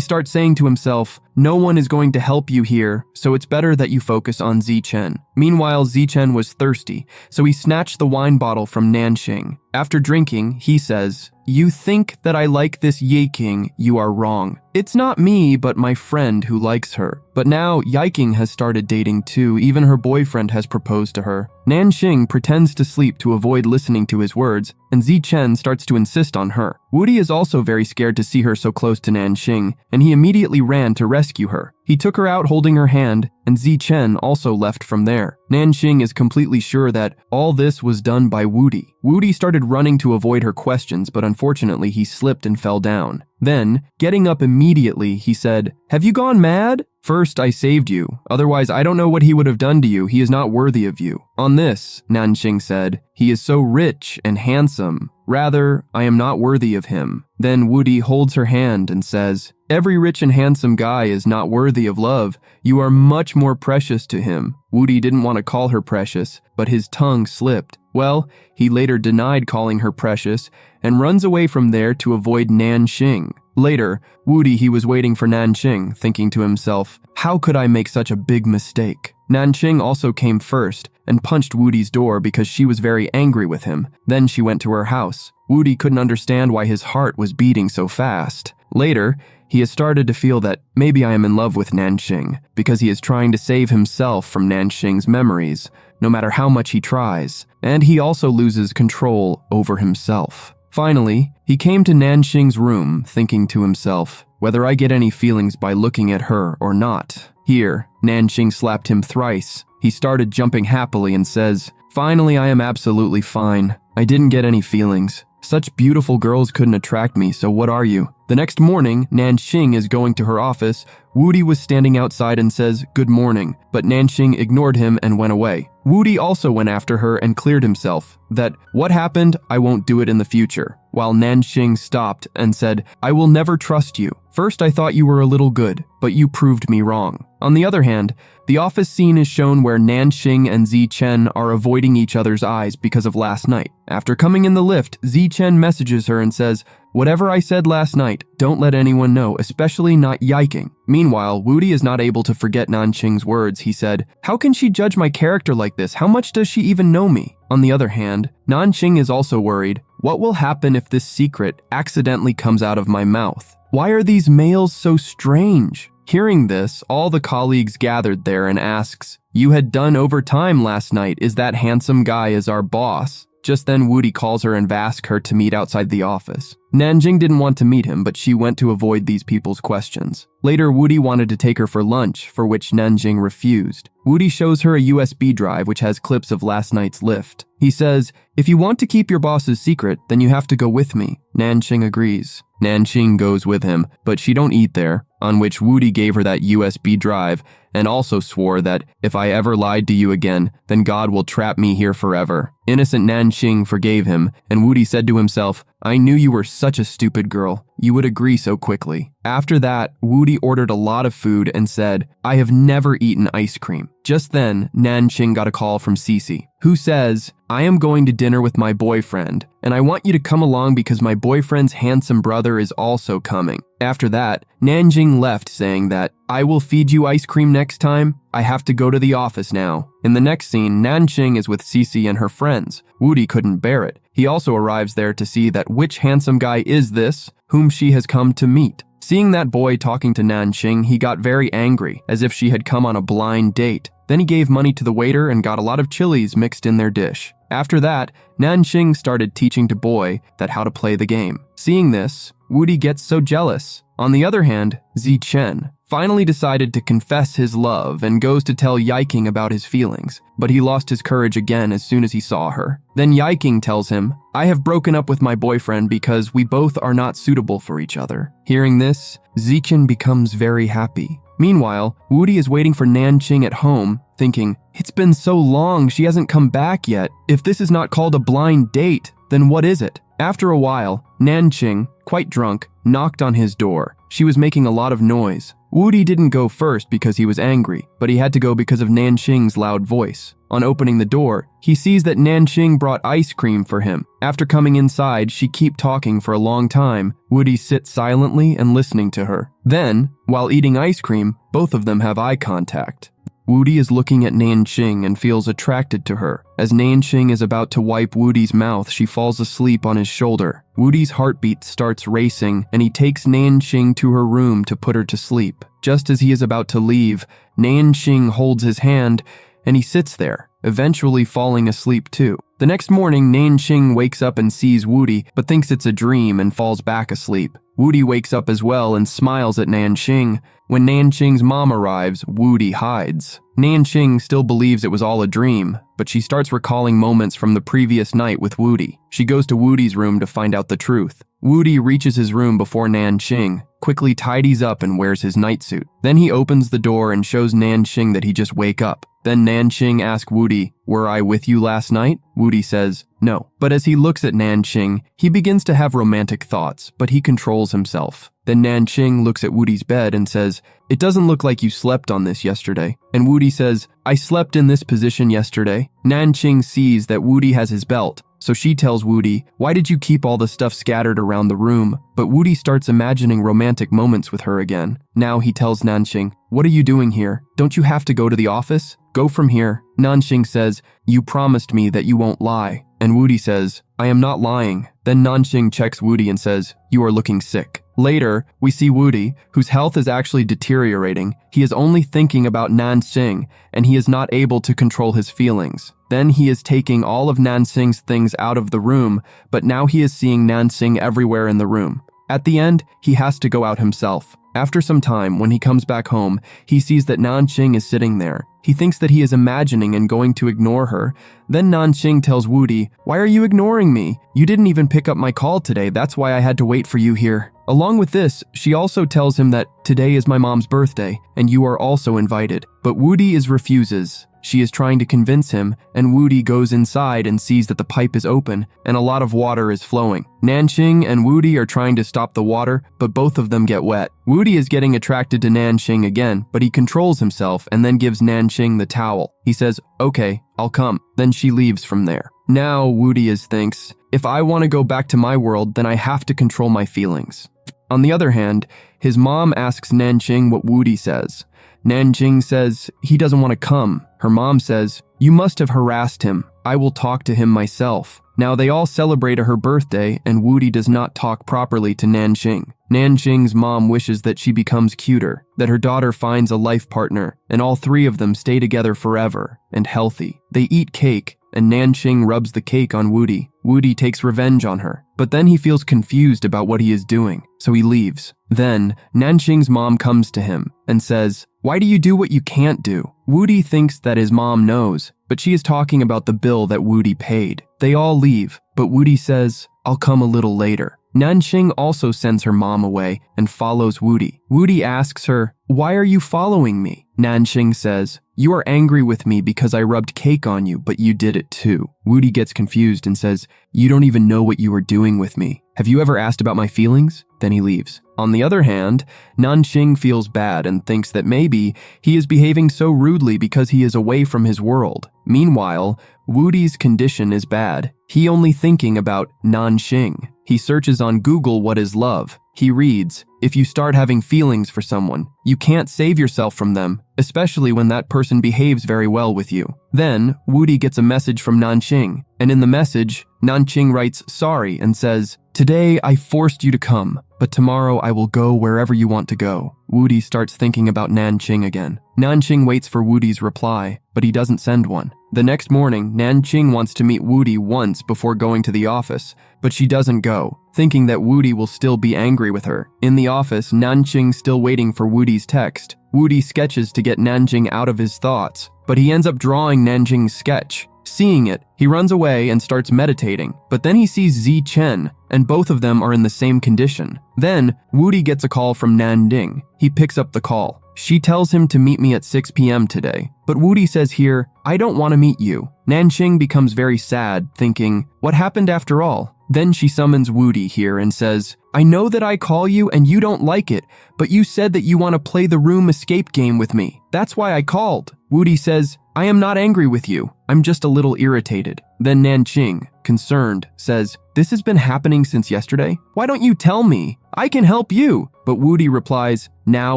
A: starts saying to himself, "No one is going to help you here, so it's better that you focus on Zichen." Meanwhile, Zichen was thirsty, so he snatched the wine bottle from Nanxing. After drinking, he says, "You think that I like this Yiking, you are wrong. It's not me, but my friend who likes her." But now, Yiking has started dating too, even her boyfriend has proposed to her. Nanxing pretends to sleep to avoid listening to his words, and Zichen starts to insist on her. Wudi is also very scared to see her so close to Nanxing, and he immediately ran to rescue her. He took her out holding her hand, and Zichen also left from there. Nanxing is completely sure that all this was done by Wudi. Wudi started running to avoid her questions, but unfortunately he slipped and fell down. Then, getting up immediately, he said, "Have you gone mad? First, I saved you. Otherwise, I don't know what he would have done to you. He is not worthy of you." On this, Nanxing said, "He is so rich and handsome. Rather, I am not worthy of him." Then Wudi holds her hand and says, "Every rich and handsome guy is not worthy of love. You are much more precious to him." Wudi didn't want to call her precious, but his tongue slipped. Well, he later denied calling her precious and runs away from there to avoid Nanxing. Later, Wudi he was waiting for Nanxing, thinking to himself, "How could I make such a big mistake?" Nanxing also came first and punched Wudi's door because she was very angry with him. Then she went to her house. Wudi couldn't understand why his heart was beating so fast. Later, he has started to feel that maybe I am in love with Nanxing because he is trying to save himself from Nanxing's memories, no matter how much he tries, and he also loses control over himself. Finally, he came to Nanxing's room, thinking to himself, whether I get any feelings by looking at her or not. Here, Nanxing slapped him thrice. He started jumping happily and says, "Finally, I am absolutely fine. I didn't get any feelings. Such beautiful girls couldn't attract me, so what are you?" The next morning, Nanxing is going to her office. Woody was standing outside and says, "Good morning," but Nanxing ignored him and went away. Woody also went after her and cleared himself that, "What happened? I won't do it in the future," while Nanxing stopped and said, "I will never trust you. First I thought you were a little good, but you proved me wrong." On the other hand, the office scene is shown where Nanxing and Zichen are avoiding each other's eyes because of last night. After coming in the lift, Zichen messages her and says, "Whatever I said last night, don't let anyone know, especially not Yiking." Meanwhile, Woody is not able to forget Nanxing's words. He said, "How can she judge my character like this? How much does she even know me?" On the other hand, Nanxing is also worried. What will happen if this secret accidentally comes out of my mouth? Why are these males so strange? Hearing this, all the colleagues gathered there and asks, "You had done overtime last night. Is that handsome guy is our boss?" Just then, Woody calls her and asks her to meet outside the office. Nanjing didn't want to meet him, but she went to avoid these people's questions. Later, Woody wanted to take her for lunch, for which Nanjing refused. Woody shows her a USB drive which has clips of last night's lift. He says, "If you want to keep your boss's secret, then you have to go with me." Nanjing agrees. Nanjing goes with him, but she don't eat there, on which Woody gave her that USB drive and also swore that, "If I ever lied to you again, then God will trap me here forever." Innocent Nanjing forgave him, and Woody said to himself, "I knew you were such a stupid girl. You would agree so quickly." After that, Woody ordered a lot of food and said, "I have never eaten ice cream." Just then, Nanjing got a call from Cece, who says, "I am going to dinner with my boyfriend, and I want you to come along because my boyfriend's handsome brother is also coming." After that, Nanjing left saying that, "I will feed you ice cream next time. I have to go to the office now." In the next scene, Nanjing is with Cece and her friends. Woody couldn't bear it. He also arrives there to see that which handsome guy is this, whom she has come to meet. Seeing that boy talking to Nanjing, he got very angry, as if she had come on a blind date. Then he gave money to the waiter and got a lot of chilies mixed in their dish. After that, Nanjing started teaching the boy that how to play the game. Seeing this, Woody gets so jealous. On the other hand, Zichen finally decided to confess his love and goes to tell Yiking about his feelings, but he lost his courage again as soon as he saw her. Then Yiking tells him, "I have broken up with my boyfriend because we both are not suitable for each other." Hearing this, Zichen becomes very happy. Meanwhile, Woody is waiting for Nanjing at home, thinking, "It's been so long, she hasn't come back yet. If this is not called a blind date, then what is it?" After a while, Nanjing, quite drunk, knocked on his door. She was making a lot of noise. Woody didn't go first because he was angry, but he had to go because of Nanjing's loud voice. On opening the door, he sees that Nanjing brought ice cream for him. After coming inside, she kept talking for a long time. Woody sits silently and listening to her. Then, while eating ice cream, both of them have eye contact. Woody is looking at Nanjing and feels attracted to her. As Nanjing is about to wipe Woody's mouth, she falls asleep on his shoulder. Woody's heartbeat starts racing, and he takes Nanjing to her room to put her to sleep. Just as he is about to leave, Nanjing holds his hand, and he sits there, eventually falling asleep too. The next morning, Nanjing wakes up and sees Woody, but thinks it's a dream and falls back asleep. Woody wakes up as well and smiles at Nanjing. When Nanjing's mom arrives, Woody hides. Nanjing still believes it was all a dream, but she starts recalling moments from the previous night with Woody. She goes to Woody's room to find out the truth. Woody reaches his room before Nanjing, quickly tidies up and wears his nightsuit. Then he opens the door and shows Nanjing that he just wake up. Then Nanjing asks Woody, "Were I with you last night?" Woody says, "No." But as he looks at Nanjing, he begins to have romantic thoughts, but he controls himself. Then Nanjing looks at Woody's bed and says, "It doesn't look like you slept on this yesterday." And Woody says, "I slept in this position yesterday." Nanjing sees that Woody has his belt, so she tells Woody, "Why did you keep all the stuff scattered around the room?" But Woody starts imagining romantic moments with her again. Now he tells Nanjing, "What are you doing here? Don't you have to go to the office? Go from here." Nanjing says, "You promised me that you won't lie." And Woody says, "I am not lying." Then Nanjing checks Woody and says, "You are looking sick." Later, we see Woody, whose health is actually deteriorating. He is only thinking about Nanjing, and he is not able to control his feelings. Then he is taking all of Nanjing's things out of the room, but now he is seeing Nanjing everywhere in the room. At the end, he has to go out himself. After some time, when he comes back home, he sees that Nanjing is sitting there. He thinks that he is imagining and going to ignore her. Then Nanjing tells Woody, "Why are you ignoring me? You didn't even pick up my call today, that's why I had to wait for you here." Along with this, she also tells him that today is my mom's birthday and you are also invited. But Woody refuses. She is trying to convince him, and Woody goes inside and sees that the pipe is open and a lot of water is flowing. Nanqing and Woody are trying to stop the water, but both of them get wet. Woody is getting attracted to Nanqing again, but he controls himself and then gives Nanqing the towel. He says, "Okay, I'll come." Then she leaves from there. Now Woody thinks, if I want to go back to my world, then I have to control my feelings. On the other hand, his mom asks Nanqing what Woody says. Nanqing says he doesn't want to come. Her mom says, "You must have harassed him. I will talk to him myself." Now they all celebrate her birthday, and Woody does not talk properly to Nanqing. Nanqing's mom wishes that she becomes cuter, that her daughter finds a life partner, and all three of them stay together forever and healthy. They eat cake, and Nanqing rubs the cake on Woody. Woody takes revenge on her, but then he feels confused about what he is doing, so he leaves. Then, Nanqing's mom comes to him and says, "Why do you do what you can't do?" Woody thinks that his mom knows, but she is talking about the bill that Woody paid. They all leave, but Woody says, "I'll come a little later." Nanqing also sends her mom away and follows Woody. Woody asks her, "Why are you following me?" Nanqing says, "You are angry with me because I rubbed cake on you, but you did it too." Woody gets confused and says, "You don't even know what you were doing with me. Have you ever asked about my feelings?" Then he leaves. On the other hand, Nanqing feels bad and thinks that maybe he is behaving so rudely because he is away from his world. Meanwhile, Woody's condition is bad. He only thinking about Nanqing. He searches on Google what is love. He reads, if you start having feelings for someone, you can't save yourself from them, especially when that person behaves very well with you. Then, Woody gets a message from Nanqing, and in the message, Nanqing writes sorry and says, "Today I forced you to come, but tomorrow I will go wherever you want to go." Woody starts thinking about Nanqing again. Nanqing waits for Woody's reply, but he doesn't send one. The next morning, Nanqing wants to meet Woody once before going to the office, but she doesn't go, thinking that Woody will still be angry with her. In the office, Nanqing's still waiting for Woody's text. Woody sketches to get Nanqing out of his thoughts, but he ends up drawing Nanqing's sketch. Seeing it, he runs away and starts meditating, but then he sees Zi Chen, and both of them are in the same condition. Then, Woody gets a call from Nanding. He picks up the call. She tells him to meet me at 6 p.m. today, but Woody says here, "I don't want to meet you." Nanqing becomes very sad, thinking, what happened after all? Then she summons Woody here and says, "I know that I call you and you don't like it, but you said that you want to play the room escape game with me. That's why I called." Woody says, "I am not angry with you. I'm just a little irritated." Then Nanqing, concerned, says, "This has been happening since yesterday? Why don't you tell me? I can help you." But Woody replies, "Now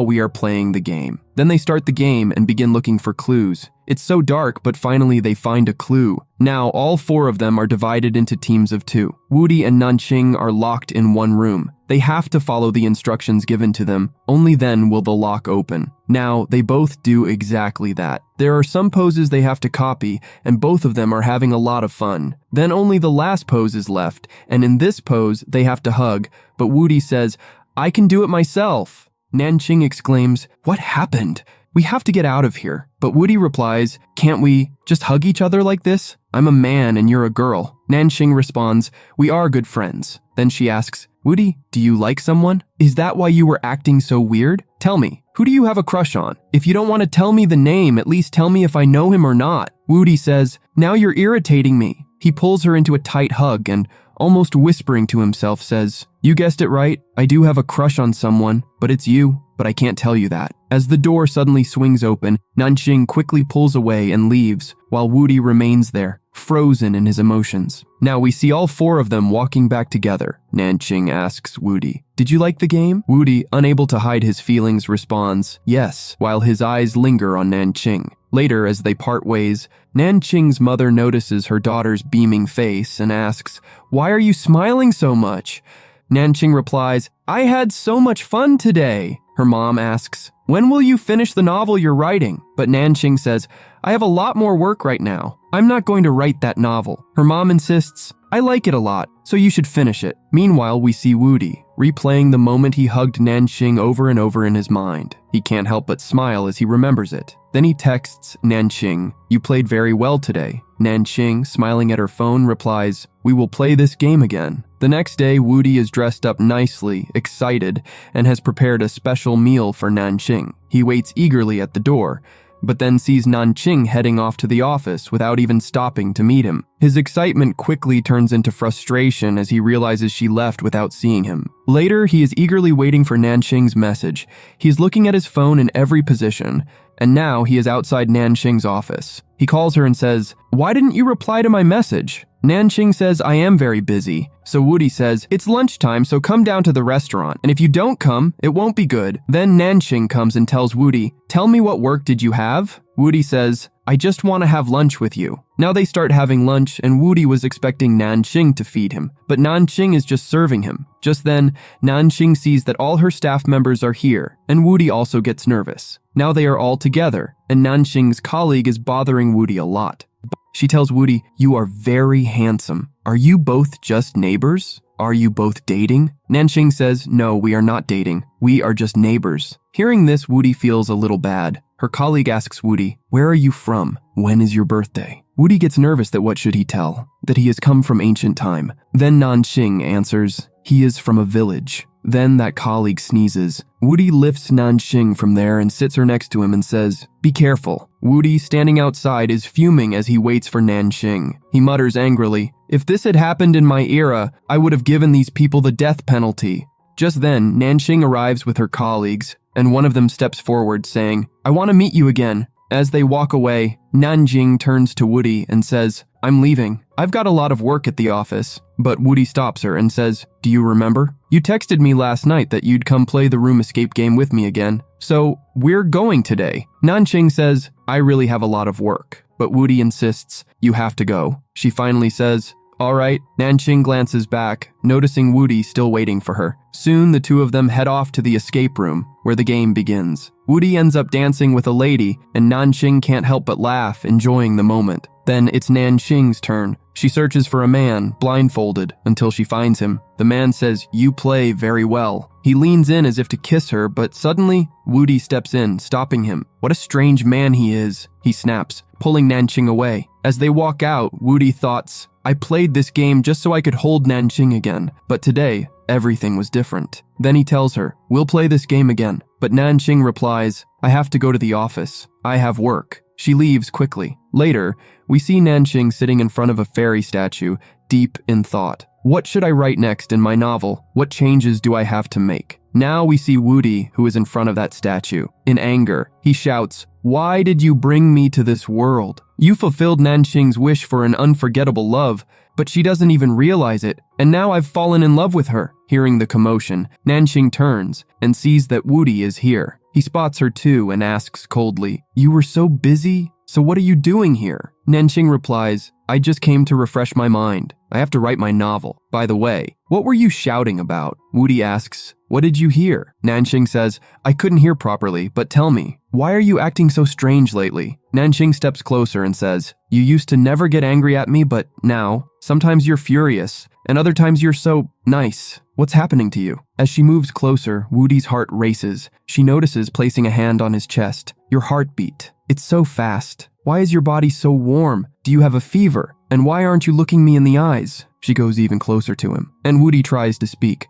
A: we are playing the game." Then they start the game and begin looking for clues. It's so dark, but finally they find a clue. Now all four of them are divided into teams of 2. Woody and Nanqing are locked in one room. They have to follow the instructions given to them. Only then will the lock open. Now, they both do exactly that. There are some poses they have to copy, and both of them are having a lot of fun. Then only the last pose is left, and in this pose, they have to hug, but Woody says, "I can do it myself." Nanqing exclaims, "What happened? We have to get out of here." But Woody replies, "Can't we just hug each other like this? I'm a man and you're a girl." Nanqing responds, "We are good friends." Then she asks, "Woody, do you like someone? Is that why you were acting so weird? Tell me, who do you have a crush on? If you don't want to tell me the name, at least tell me if I know him or not." Woody says, "Now you're irritating me." He pulls her into a tight hug and, almost whispering to himself, says, "You guessed it right. I do have a crush on someone, but it's you. But I can't tell you that." As the door suddenly swings open, Nanqing quickly pulls away and leaves, while Woody remains there, frozen in his emotions. Now we see all four of them walking back together. Nanqing asks Woody, "Did you like the game?" Woody, unable to hide his feelings, responds, "Yes," while his eyes linger on Nanqing. Later, as they part ways, Nanqing's mother notices her daughter's beaming face and asks, "Why are you smiling so much?" Nanqing replies, "I had so much fun today." Her mom asks, "When will you finish the novel you're writing?" But Nanqing says, "I have a lot more work right now. I'm not going to write that novel." Her mom insists, "I like it a lot, so you should finish it." Meanwhile, we see Woody, replaying the moment he hugged Nanqing over and over in his mind. He can't help but smile as he remembers it. Then he texts Nanqing, "You played very well today." Nanqing, smiling at her phone, replies, "We will play this game again." The next day, Woody is dressed up nicely, excited, and has prepared a special meal for Nanqing. He waits eagerly at the door, but then sees Nanqing heading off to the office without even stopping to meet him. His excitement quickly turns into frustration as he realizes she left without seeing him. Later, he is eagerly waiting for Nanqing's message. He's looking at his phone in every position, and now he is outside Nanqing's office. He calls her and says, "Why didn't you reply to my message?" Nanqing says, "I am very busy." So Woody says, "It's lunchtime, so come down to the restaurant, and if you don't come, it won't be good." Then Nanqing comes and tells Woody, "Tell me, what work did you have?" Woody says, "I just want to have lunch with you." Now they start having lunch, and Woody was expecting Nanqing to feed him, but Nanqing is just serving him. Just then, Nanqing sees that all her staff members are here, and Woody also gets nervous. Now they are all together, and Nanqing's colleague is bothering Woody a lot. She tells Woody, "You are very handsome. Are you both just neighbors? Are you both dating?" Nanqing says, "No, we are not dating. We are just neighbors." Hearing this, Woody feels a little bad. Her colleague asks Woody, "Where are you from? When is your birthday?" Woody gets nervous that what should he tell? That he has come from ancient time. Then Nanqing answers, he is from a village. Then that colleague sneezes. Woody lifts Nanqing from there and sits her next to him and says, "Be careful." Woody, standing outside, is fuming as he waits for Nanqing. He mutters angrily, "If this had happened in my era, I would have given these people the death penalty." Just then, Nanqing arrives with her colleagues, and one of them steps forward saying, "I want to meet you again." As they walk away, Nanqing turns to Woody and says, "I'm leaving. I've got a lot of work at the office." But Woody stops her and says, "Do you remember? You texted me last night that you'd come play the room escape game with me again. So, we're going today." Nanqing says, "I really have a lot of work." But Woody insists, "You have to go." She finally says, "All right." Nanqing glances back, noticing Woody still waiting for her. Soon, the two of them head off to the escape room, where the game begins. Woody ends up dancing with a lady, and Nanqing can't help but laugh, enjoying the moment. Then it's Nanqing's turn. She searches for a man, blindfolded, until she finds him. The man says, "You play very well." He leans in as if to kiss her, but suddenly, Woody steps in, stopping him. "What a strange man he is," he snaps, pulling Nanqing away. As they walk out, Woody thoughts, "I played this game just so I could hold Nanqing again, but today, everything was different." Then he tells her, "We'll play this game again." But Nanqing replies, "I have to go to the office. I have work." She leaves quickly. Later, we see Nanqing sitting in front of a fairy statue, deep in thought. What should I write next in my novel? What changes do I have to make? Now we see Woody, who is in front of that statue. In anger, he shouts, "Why did you bring me to this world? You fulfilled Nanqing's wish for an unforgettable love, but she doesn't even realize it, and now I've fallen in love with her." Hearing the commotion, Nanqing turns and sees that Woody is here. He spots her too and asks coldly, "You were so busy? So what are you doing here?" Nanqing replies, "I just came to refresh my mind. I have to write my novel. By the way, what were you shouting about?" Woody asks, "What did you hear?" Nanqing says, "I couldn't hear properly, but tell me, why are you acting so strange lately?" Nanqing steps closer and says, "You used to never get angry at me, but now, sometimes you're furious, and other times you're so nice. What's happening to you?" As she moves closer, Woody's heart races. She notices placing a hand on his chest. "Your heartbeat. It's so fast. Why is your body so warm? Do you have a fever? And why aren't you looking me in the eyes?" She goes even closer to him, and Woody tries to speak.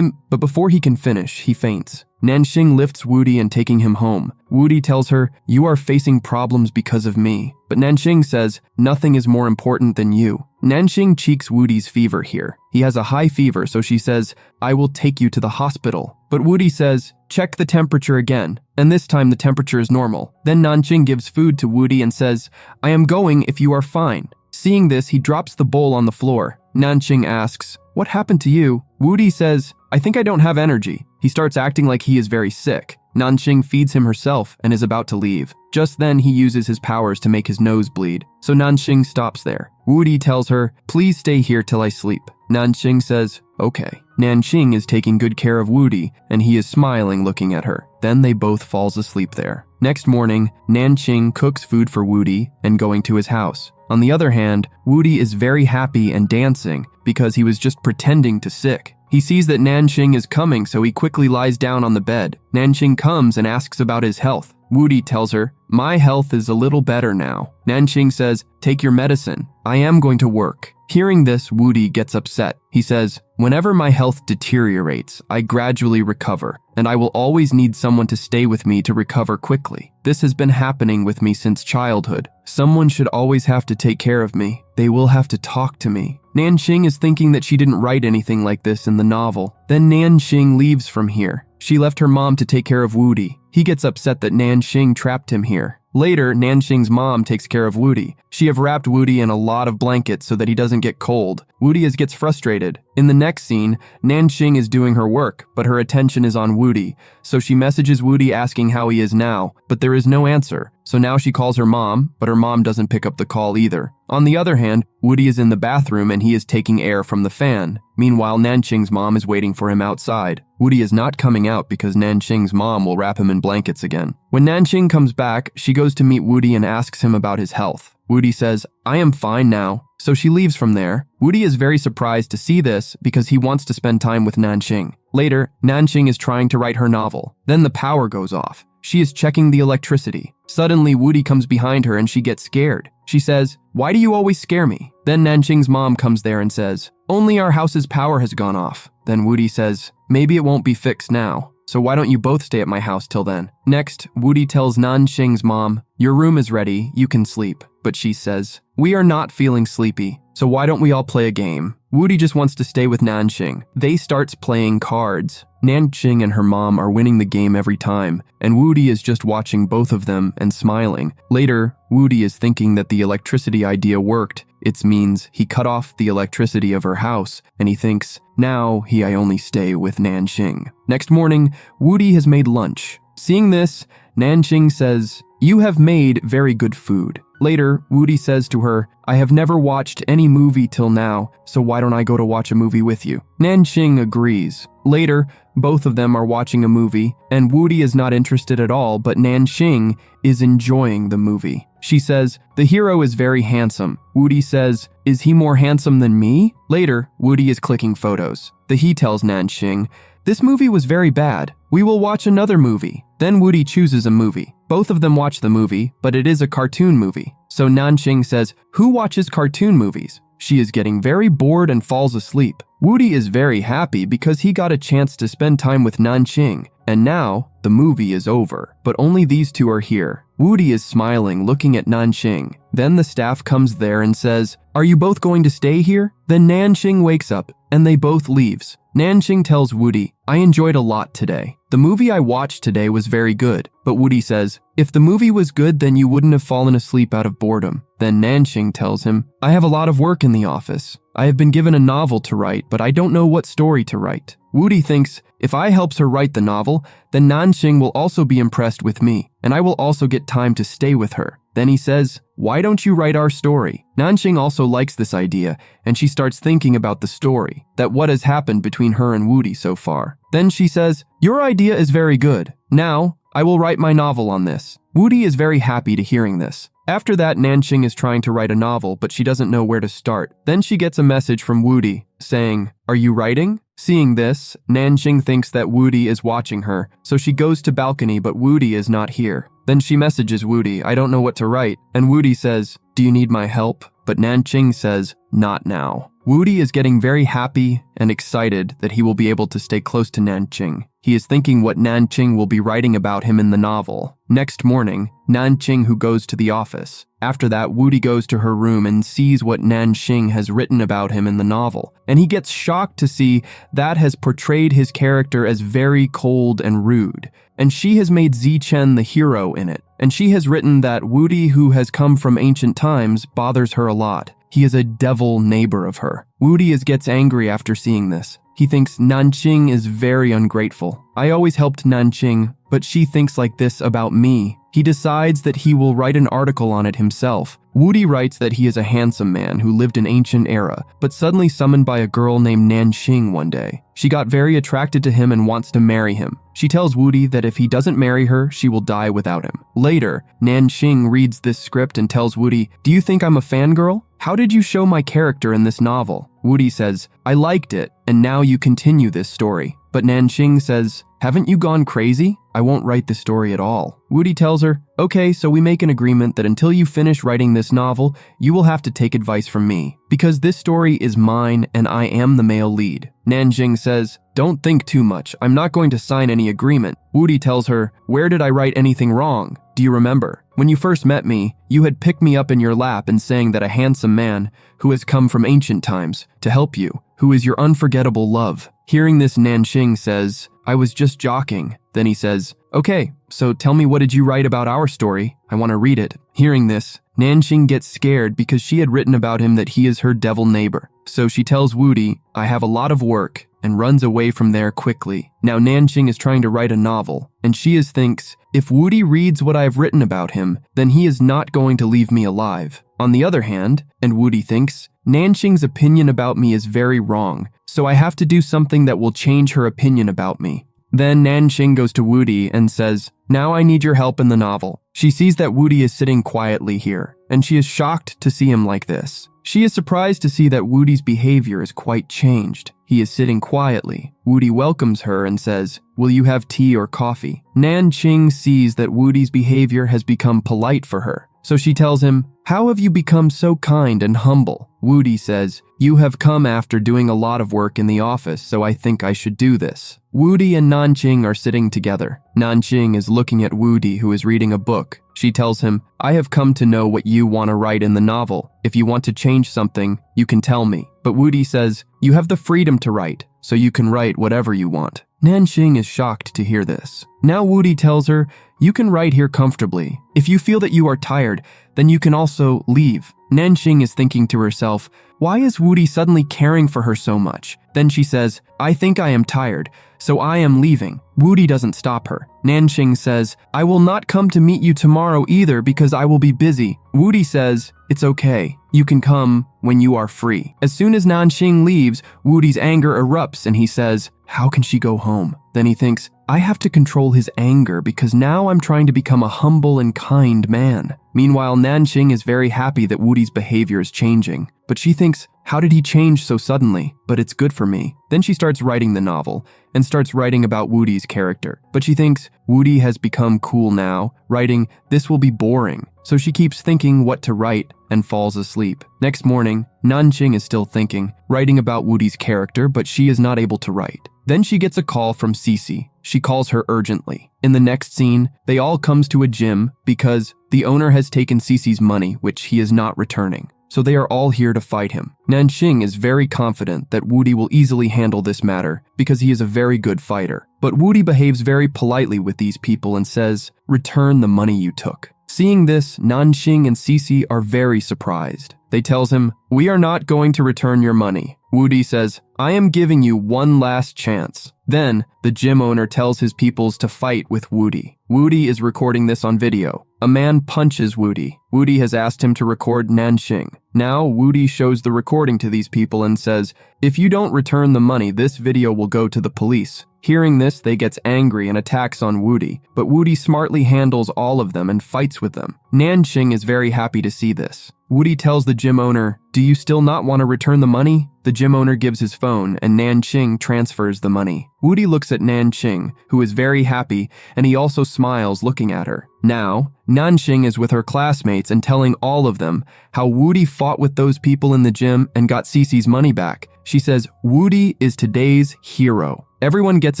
A: But before he can finish, he faints. Nanqing lifts Woody and taking him home. Woody tells her, "You are facing problems because of me." But Nanqing says, "Nothing is more important than you." Nanqing cheeks Woody's fever here. He has a high fever, so she says, "I will take you to the hospital." But Woody says, "Check the temperature again." And this time the temperature is normal. Then Nanqing gives food to Woody and says, "I am going if you are fine." Seeing this, he drops the bowl on the floor. Nanqing asks, "What happened to you?" Woody says, "I think I don't have energy." He starts acting like he is very sick. Nanqing feeds him herself and is about to leave. Just then, he uses his powers to make his nose bleed, so Nanqing stops there. Woody tells her, "Please stay here till I sleep." Nanqing says, "Okay." Nanqing is taking good care of Woody, and he is smiling looking at her. Then they both falls asleep there. Next morning, Nanqing cooks food for Woody and going to his house. On the other hand, Woody is very happy and dancing because he was just pretending to sick. He sees that Nanqing is coming, so he quickly lies down on the bed. Nanqing comes and asks about his health. Woody tells her, "My health is a little better now." Nanqing says, "Take your medicine. I am going to work." Hearing this, Woody gets upset. He says, "Whenever my health deteriorates, I gradually recover, and I will always need someone to stay with me to recover quickly. This has been happening with me since childhood. Someone should always have to take care of me. They will have to talk to me." Nanqing is thinking that she didn't write anything like this in the novel. Then Nanqing leaves from here. She left her mom to take care of Woody. He gets upset that Nanqing trapped him here. Later, Nanqing's mom takes care of Woody. She have wrapped Woody in a lot of blankets so that he doesn't get cold. Woody gets frustrated. In the next scene, Nanqing is doing her work, but her attention is on Woody. So she messages Woody asking how he is now, but there is no answer. So now she calls her mom, but her mom doesn't pick up the call either. On the other hand, Woody is in the bathroom and he is taking air from the fan. Meanwhile, Nanqing's mom is waiting for him outside. Woody is not coming out because Nanqing's mom will wrap him in blankets again. When Nanqing comes back, she goes to meet Woody and asks him about his health. Woody says, "I am fine now." So she leaves from there. Woody is very surprised to see this because he wants to spend time with Nanqing. Later, Nanqing is trying to write her novel. Then the power goes off. She is checking the electricity. Suddenly, Woody comes behind her and she gets scared. She says, "Why do you always scare me?" Then Nanqing's mom comes there and says, "Only our house's power has gone off." Then Woody says, "Maybe it won't be fixed now. So why don't you both stay at my house till then?" Next, Woody tells Nanqing's mom, "Your room is ready, you can sleep." But she says, "We are not feeling sleepy, so why don't we all play a game?" Woody just wants to stay with Nanqing. They starts playing cards. Nanqing and her mom are winning the game every time, and Woody is just watching both of them and smiling. Later, Woody is thinking that the electricity idea worked. It means he cut off the electricity of her house, and he thinks, now I only stay with Nanqing. Next morning, Woody has made lunch. Seeing this, Nanqing says, "You have made very good food." Later, Woody says to her, "I have never watched any movie till now, so why don't I go to watch a movie with you?" Nanqing agrees. Later, both of them are watching a movie, and Woody is not interested at all, but Nanqing is enjoying the movie. She says, "The hero is very handsome." Woody says, "Is he more handsome than me?" Later, Woody is clicking photos. He tells Nanqing, "This movie was very bad. We will watch another movie." Then Woody chooses a movie. Both of them watch the movie, but it is a cartoon movie. So Nanqing says, "Who watches cartoon movies?" She is getting very bored and falls asleep. Woody is very happy because he got a chance to spend time with Nanqing. And now, the movie is over, but only these two are here. Woody is smiling, looking at Nanqing. Then the staff comes there and says, "Are you both going to stay here?" Then Nanqing wakes up, and they both leaves. Nanqing tells Woody, "I enjoyed a lot today. The movie I watched today was very good." But Woody says, "If the movie was good, then you wouldn't have fallen asleep out of boredom." Then Nanqing tells him, "I have a lot of work in the office. I have been given a novel to write, but I don't know what story to write." Woody thinks, if I helps her write the novel, then Nanqing will also be impressed with me, and I will also get time to stay with her. Then he says, "Why don't you write our story?" Nanqing also likes this idea, and she starts thinking about the story, that what has happened between her and Woody so far. Then she says, "Your idea is very good. Now, I will write my novel on this." Woody is very happy to hearing this. After that, Nanqing is trying to write a novel, but she doesn't know where to start. Then she gets a message from Woody, saying, "Are you writing?" Seeing this, Nanqing thinks that Woody is watching her, so she goes to balcony, but Woody is not here. Then she messages Woody, "I don't know what to write," and Woody says, "Do you need my help?" But Nanqing says, "Not now." Woody is getting very happy and excited that he will be able to stay close to Nanqing. He is thinking what Nanqing will be writing about him in the novel. Next morning, Nanqing who goes to the office. After that, Woody goes to her room and sees what Nanqing has written about him in the novel. And he gets shocked to see that has portrayed his character as very cold and rude. And she has made Zichen the hero in it. And she has written that Woody, who has come from ancient times, bothers her a lot. He is a devil neighbor of her. Woody gets angry after seeing this. He thinks Nanqing is very ungrateful. I always helped Nanqing, but she thinks like this about me. He decides that he will write an article on it himself. Woody writes that he is a handsome man who lived in ancient era, but suddenly summoned by a girl named Nanqing one day. She got very attracted to him and wants to marry him. She tells Woody that if he doesn't marry her, she will die without him. Later, Nanqing reads this script and tells Woody, "Do you think I'm a fangirl? How did you show my character in this novel?" Woody says, "I liked it, and now you continue this story." but Nanqing says, "Haven't you gone crazy? I won't write this story at all." Woody tells her, "Okay, so we make an agreement that until you finish writing this novel, you will have to take advice from me, because this story is mine and I am the male lead." Nanjing says, "Don't think too much. I'm not going to sign any agreement." Woody tells her, "Where did I write anything wrong? Do you remember? When you first met me, you had picked me up in your lap and saying that a handsome man who has come from ancient times to help you, who is your unforgettable love." Hearing this, Nanqing says, "I was just joking." Then he says, "Okay, so tell me, what did you write about our story? I want to read it." Hearing this, Nanqing gets scared because she had written about him that he is her devil neighbor. So she tells Woody, "I have a lot of work," and runs away from there quickly. Now Nanqing is trying to write a novel, and she thinks, if Woody reads what I have written about him, then he is not going to leave me alive. On the other hand, and Woody thinks, Nanqing's opinion about me is very wrong, so I have to do something that will change her opinion about me. Then Nanqing goes to Woody and says, "Now I need your help in the novel." She sees that Woody is sitting quietly here, and she is shocked to see him like this. She is surprised to see that Woody's behavior is quite changed. He is sitting quietly. Woody welcomes her and says, "Will you have tea or coffee?" Nanqing sees that Woody's behavior has become polite for her, so she tells him, "How have you become so kind and humble?" Woody says, "You have come after doing a lot of work in the office, so I think I should do this." Woody and Nanqing are sitting together. Nanqing is looking at Woody, who is reading a book. She tells him, "I have come to know what you want to write in the novel. If you want to change something, you can tell me." But Woody says, "You have the freedom to write, so you can write whatever you want." Nanqing is shocked to hear this. Now Woody tells her, "You can write here comfortably. If you feel that you are tired, then you can also leave." Nanqing is thinking to herself, why is Woody suddenly caring for her so much? Then she says, "I think I am tired, so I am leaving." Woody doesn't stop her. Nanqing says, "I will not come to meet you tomorrow either because I will be busy." Woody says, "It's okay. You can come when you are free." As soon as Nanqing leaves, Woody's anger erupts and he says, "How can she go home?" Then he thinks, I have to control his anger because now I'm trying to become a humble and kind man. Meanwhile, Nanqing is very happy that Woody's behavior is changing, but she thinks, how did he change so suddenly? But it's good for me. Then she starts writing the novel and starts writing about Woody's character. But she thinks Woody has become cool now, writing, "This will be boring." So she keeps thinking what to write and falls asleep. Next morning, Nanqing is still thinking, writing about Woody's character, but she is not able to write. Then she gets a call from Cece. She calls her urgently. In the next scene, they all comes to a gym because the owner has taken Cece's money, which he is not returning. So they are all here to fight him. Nanqing is very confident that Woody will easily handle this matter because he is a very good fighter. But Woody behaves very politely with these people and says, "Return the money you took." Seeing this, Nanqing and Cece are very surprised. They tells him, "We are not going to return your money." Woody says, "I am giving you one last chance." Then, the gym owner tells his peoples to fight with Woody. Woody is recording this on video. A man punches Woody. Woody has asked him to record Nanqing. Now, Woody shows the recording to these people and says, "If you don't return the money, this video will go to the police." Hearing this, they gets angry and attacks on Woody, but Woody smartly handles all of them and fights with them. Nanqing is very happy to see this. Woody tells the gym owner, "Do you still not want to return the money?" The gym owner gives his phone and Nanqing transfers the money. Woody looks at Nanqing, who is very happy, and he also smiles looking at her. Now, Nanqing is with her classmates and telling all of them how Woody fought with those people in the gym and got Cece's money back. She says, "Woody is today's hero." Everyone gets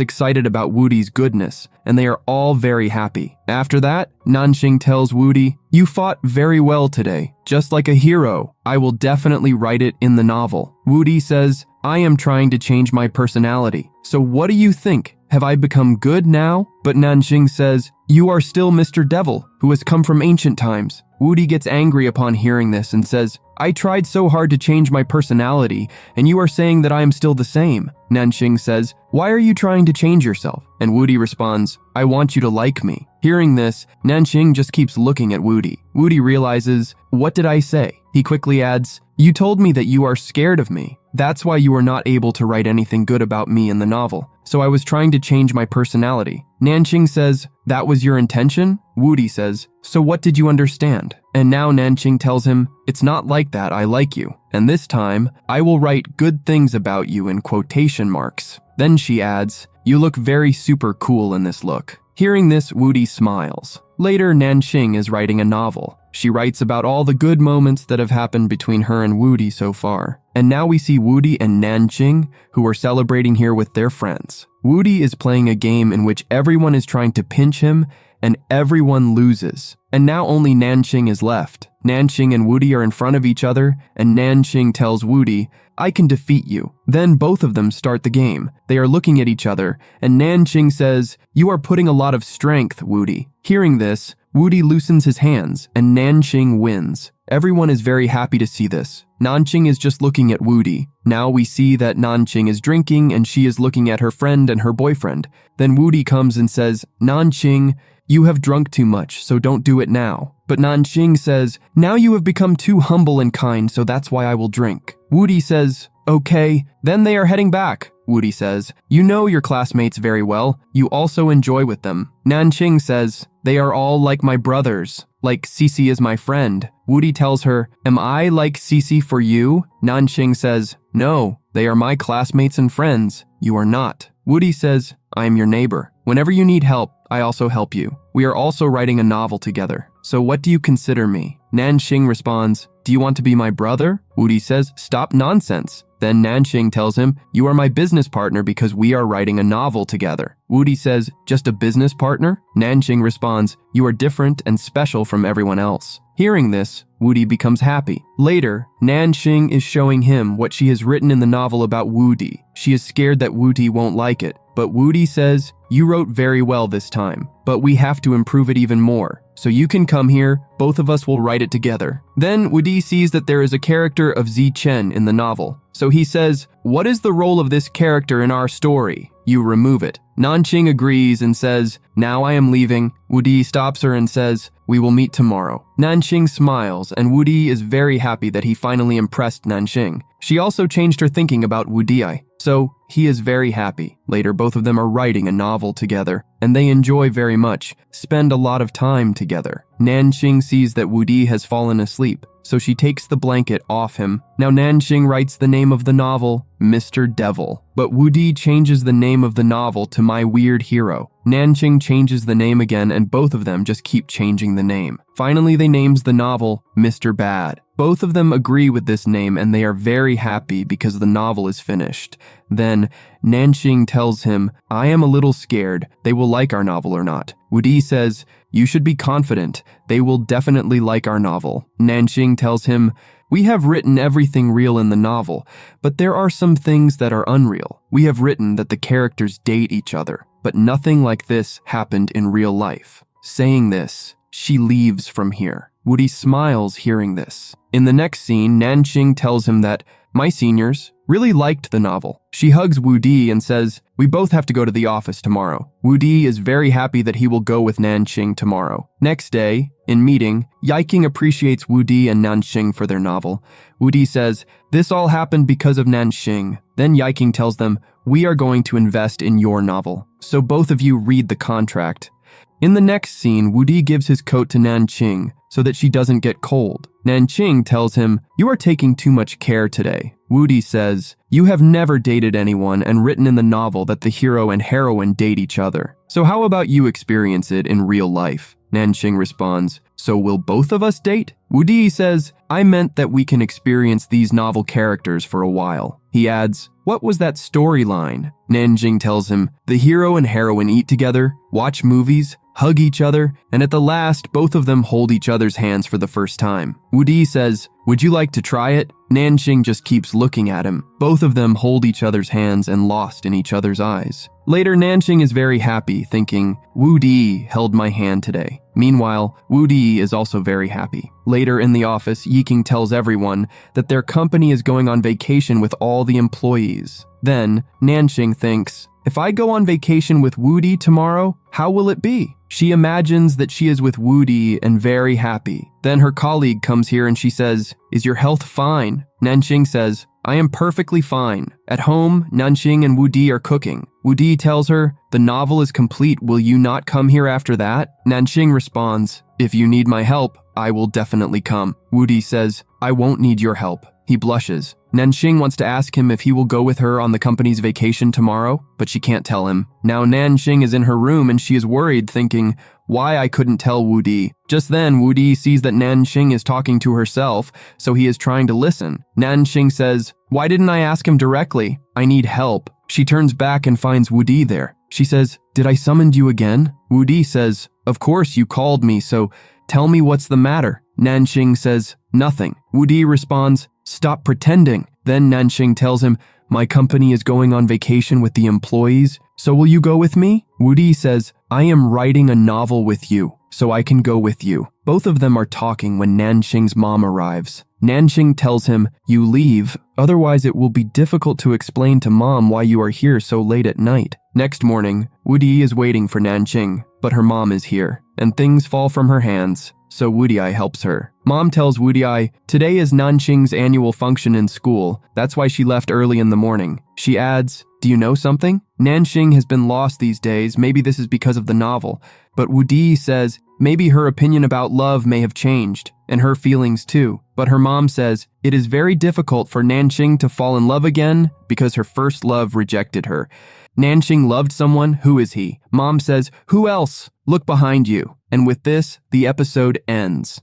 A: excited about Woody's goodness, and they are all very happy. After that, Nanqing tells Woody, "You fought very well today, just like a hero. I will definitely write it in the novel." Woody says, "I am trying to change my personality. So what do you think? Have I become good now?" But Nanqing says, "You are still Mr.Devil, who has come from ancient times." Woody gets angry upon hearing this and says, "I tried so hard to change my personality, and you are saying that I am still the same." Nanqing says, "Why are you trying to change yourself?" And Woody responds, "I want you to like me." Hearing this, Nanqing just keeps looking at Woody. Woody realizes, "What did I say?" He quickly adds, "You told me that you are scared of me. That's why you were not able to write anything good about me in the novel. So I was trying to change my personality." Nanqing says, "That was your intention?" Woody says, "So what did you understand?" And now Nanqing tells him, "It's not like that, I like you. And this time, I will write good things about you in quotation marks." Then she adds, "You look very super cool in this look." Hearing this, Woody smiles. Later, Nanqing is writing a novel. She writes about all the good moments that have happened between her and Woody so far. And now we see Woody and Nanqing, who are celebrating here with their friends. Woody is playing a game in which everyone is trying to pinch him and everyone loses. And now only Nanqing is left. Nanqing and Woody are in front of each other, and Nanqing tells Woody, "I can defeat you." Then both of them start the game. They are looking at each other, and Nanqing says, "You are putting a lot of strength, Woody." Hearing this, Woody loosens his hands, and Nanqing wins. Everyone is very happy to see this. Nanqing is just looking at Woody. Now we see that Nanqing is drinking, and she is looking at her friend and her boyfriend. Then Woody comes and says, "Nanqing, you have drunk too much, so don't do it now." But Nanqing says, "Now you have become too humble and kind, so that's why I will drink." Woody says, "Okay." Then they are heading back. Woody says, "You know your classmates very well. You also enjoy with them." Nanqing says, "They are all like my brothers, like Cece is my friend." Woody tells her, "Am I like Cece for you?" Nanqing says, "No, they are my classmates and friends. You are not." Woody says, "I am your neighbor. Whenever you need help, I also help you. We are also writing a novel together. So what do you consider me?" Nanqing responds, "Do you want to be my brother?" Woody says, "Stop nonsense." Then Nanqing tells him, "You are my business partner because we are writing a novel together." Woody says, "Just a business partner?" Nanqing responds, "You are different and special from everyone else." Hearing this, Woody becomes happy. Later, Nanqing is showing him what she has written in the novel about Woody. She is scared that Woody won't like it, but Woody says, "You wrote very well this time, but we have to improve it even more. So you can come here, both of us will write it together." Then Woody sees that there is a character of Zi Chen in the novel. So he says, "What is the role of this character in our story?" "You remove it." Nanqing agrees and says, "Now I am leaving." Woody stops her and says, "We will meet tomorrow." Nanqing smiles, and Woody is very happy that he finally impressed Nanqing. She also changed her thinking about Woody, so he is very happy. Later, both of them are writing a novel together, and they enjoy very much, spend a lot of time together. Nanqing sees that Woody has fallen asleep, so she takes the blanket off him. Now Nanqing writes the name of the novel, Mr.Devil, but Woody changes the name of the novel to My Weird Hero. Nanqing changes the name again, and both of them just keep changing the name. Finally, they names the novel Mr.Bad. Both of them agree with this name, and they are very happy because the novel is finished. Then Nanqing tells him, "I am a little scared. They will like our novel or not." Woody says, "You should be confident. They will definitely like our novel." Nanqing tells him, "We have written everything real in the novel, but there are some things that are unreal. We have written that the characters date each other, but nothing like this happened in real life." Saying this, she leaves from here. Woody smiles hearing this. In the next scene, Nanqing tells him that, "My seniors really liked the novel." She hugs Woody and says, "We both have to go to the office tomorrow." Woody is very happy that he will go with Nanqing tomorrow. Next day, in meeting, Yiking appreciates Woody and Nanqing for their novel. Woody says, "This all happened because of Nanqing." Then Yiking tells them, "We are going to invest in your novel, so both of you read the contract." In the next scene, Woody gives his coat to Nanqing so that she doesn't get cold. Nanqing tells him, "You are taking too much care today." Woody says, "You have never dated anyone and written in the novel that the hero and heroine date each other. So how about you experience it in real life?" Nanqing responds, "So will both of us date?" Woody says, "I meant that we can experience these novel characters for a while." He adds, "What was that storyline?" Nanqing tells him, "The hero and heroine eat together, watch movies, hug each other, and at the last, both of them hold each other's hands for the first time." Woody says, "Would you like to try it?" Nanqing just keeps looking at him. Both of them hold each other's hands and lost in each other's eyes. Later, Nanqing is very happy, thinking, "Woody held my hand today." Meanwhile, Woody is also very happy. Later in the office, Yiking tells everyone that their company is going on vacation with all the employees. Then, Nanqing thinks, "If I go on vacation with Woody tomorrow, how will it be?" She imagines that she is with Woody and very happy. Then her colleague comes here and she says, "Is your health fine?" Nanqing says, "I am perfectly fine." At home, Nanqing and Woody are cooking. Woody tells her, "The novel is complete. Will you not come here after that?" Nanqing responds, "If you need my help, I will definitely come." Woody says, "I won't need your help." He blushes. Nanxing wants to ask him if he will go with her on the company's vacation tomorrow, but she can't tell him. Now Nanxing is in her room and she is worried, thinking, why I couldn't tell Wu Di. Just then, Wu Di sees that Nanxing is talking to herself, so he is trying to listen. Nanxing says, why didn't I ask him directly? I need help. She turns back and finds Wu Di there. She says, did I summon you again? Wu Di says, of course you called me, so tell me what's the matter. Nanxing says, nothing. Wu Di responds, stop pretending. Then Nanxing tells him, my company is going on vacation with the employees, so will you go with me? Wu Di says, I am writing a novel with you, so I can go with you. Both of them are talking when Nanxing's mom arrives. Nanxing tells him, you leave, otherwise it will be difficult to explain to mom why you are here so late at night. Next morning, Wu Di is waiting for Nanxing, but her mom is here, and things fall from her hands, so Wu Di helps her. Mom tells Wu Di, today is Nanxing's annual function in school, that's why she left early in the morning. She adds, do you know something? Nanxing has been lost these days, maybe this is because of the novel, but Wu Di says, maybe her opinion about love may have changed, and her feelings too. But her mom says, it is very difficult for Nanxing to fall in love again because her first love rejected her. Nanxing loved someone, who is he? Mom says, who else? Look behind you. And with this, the episode ends.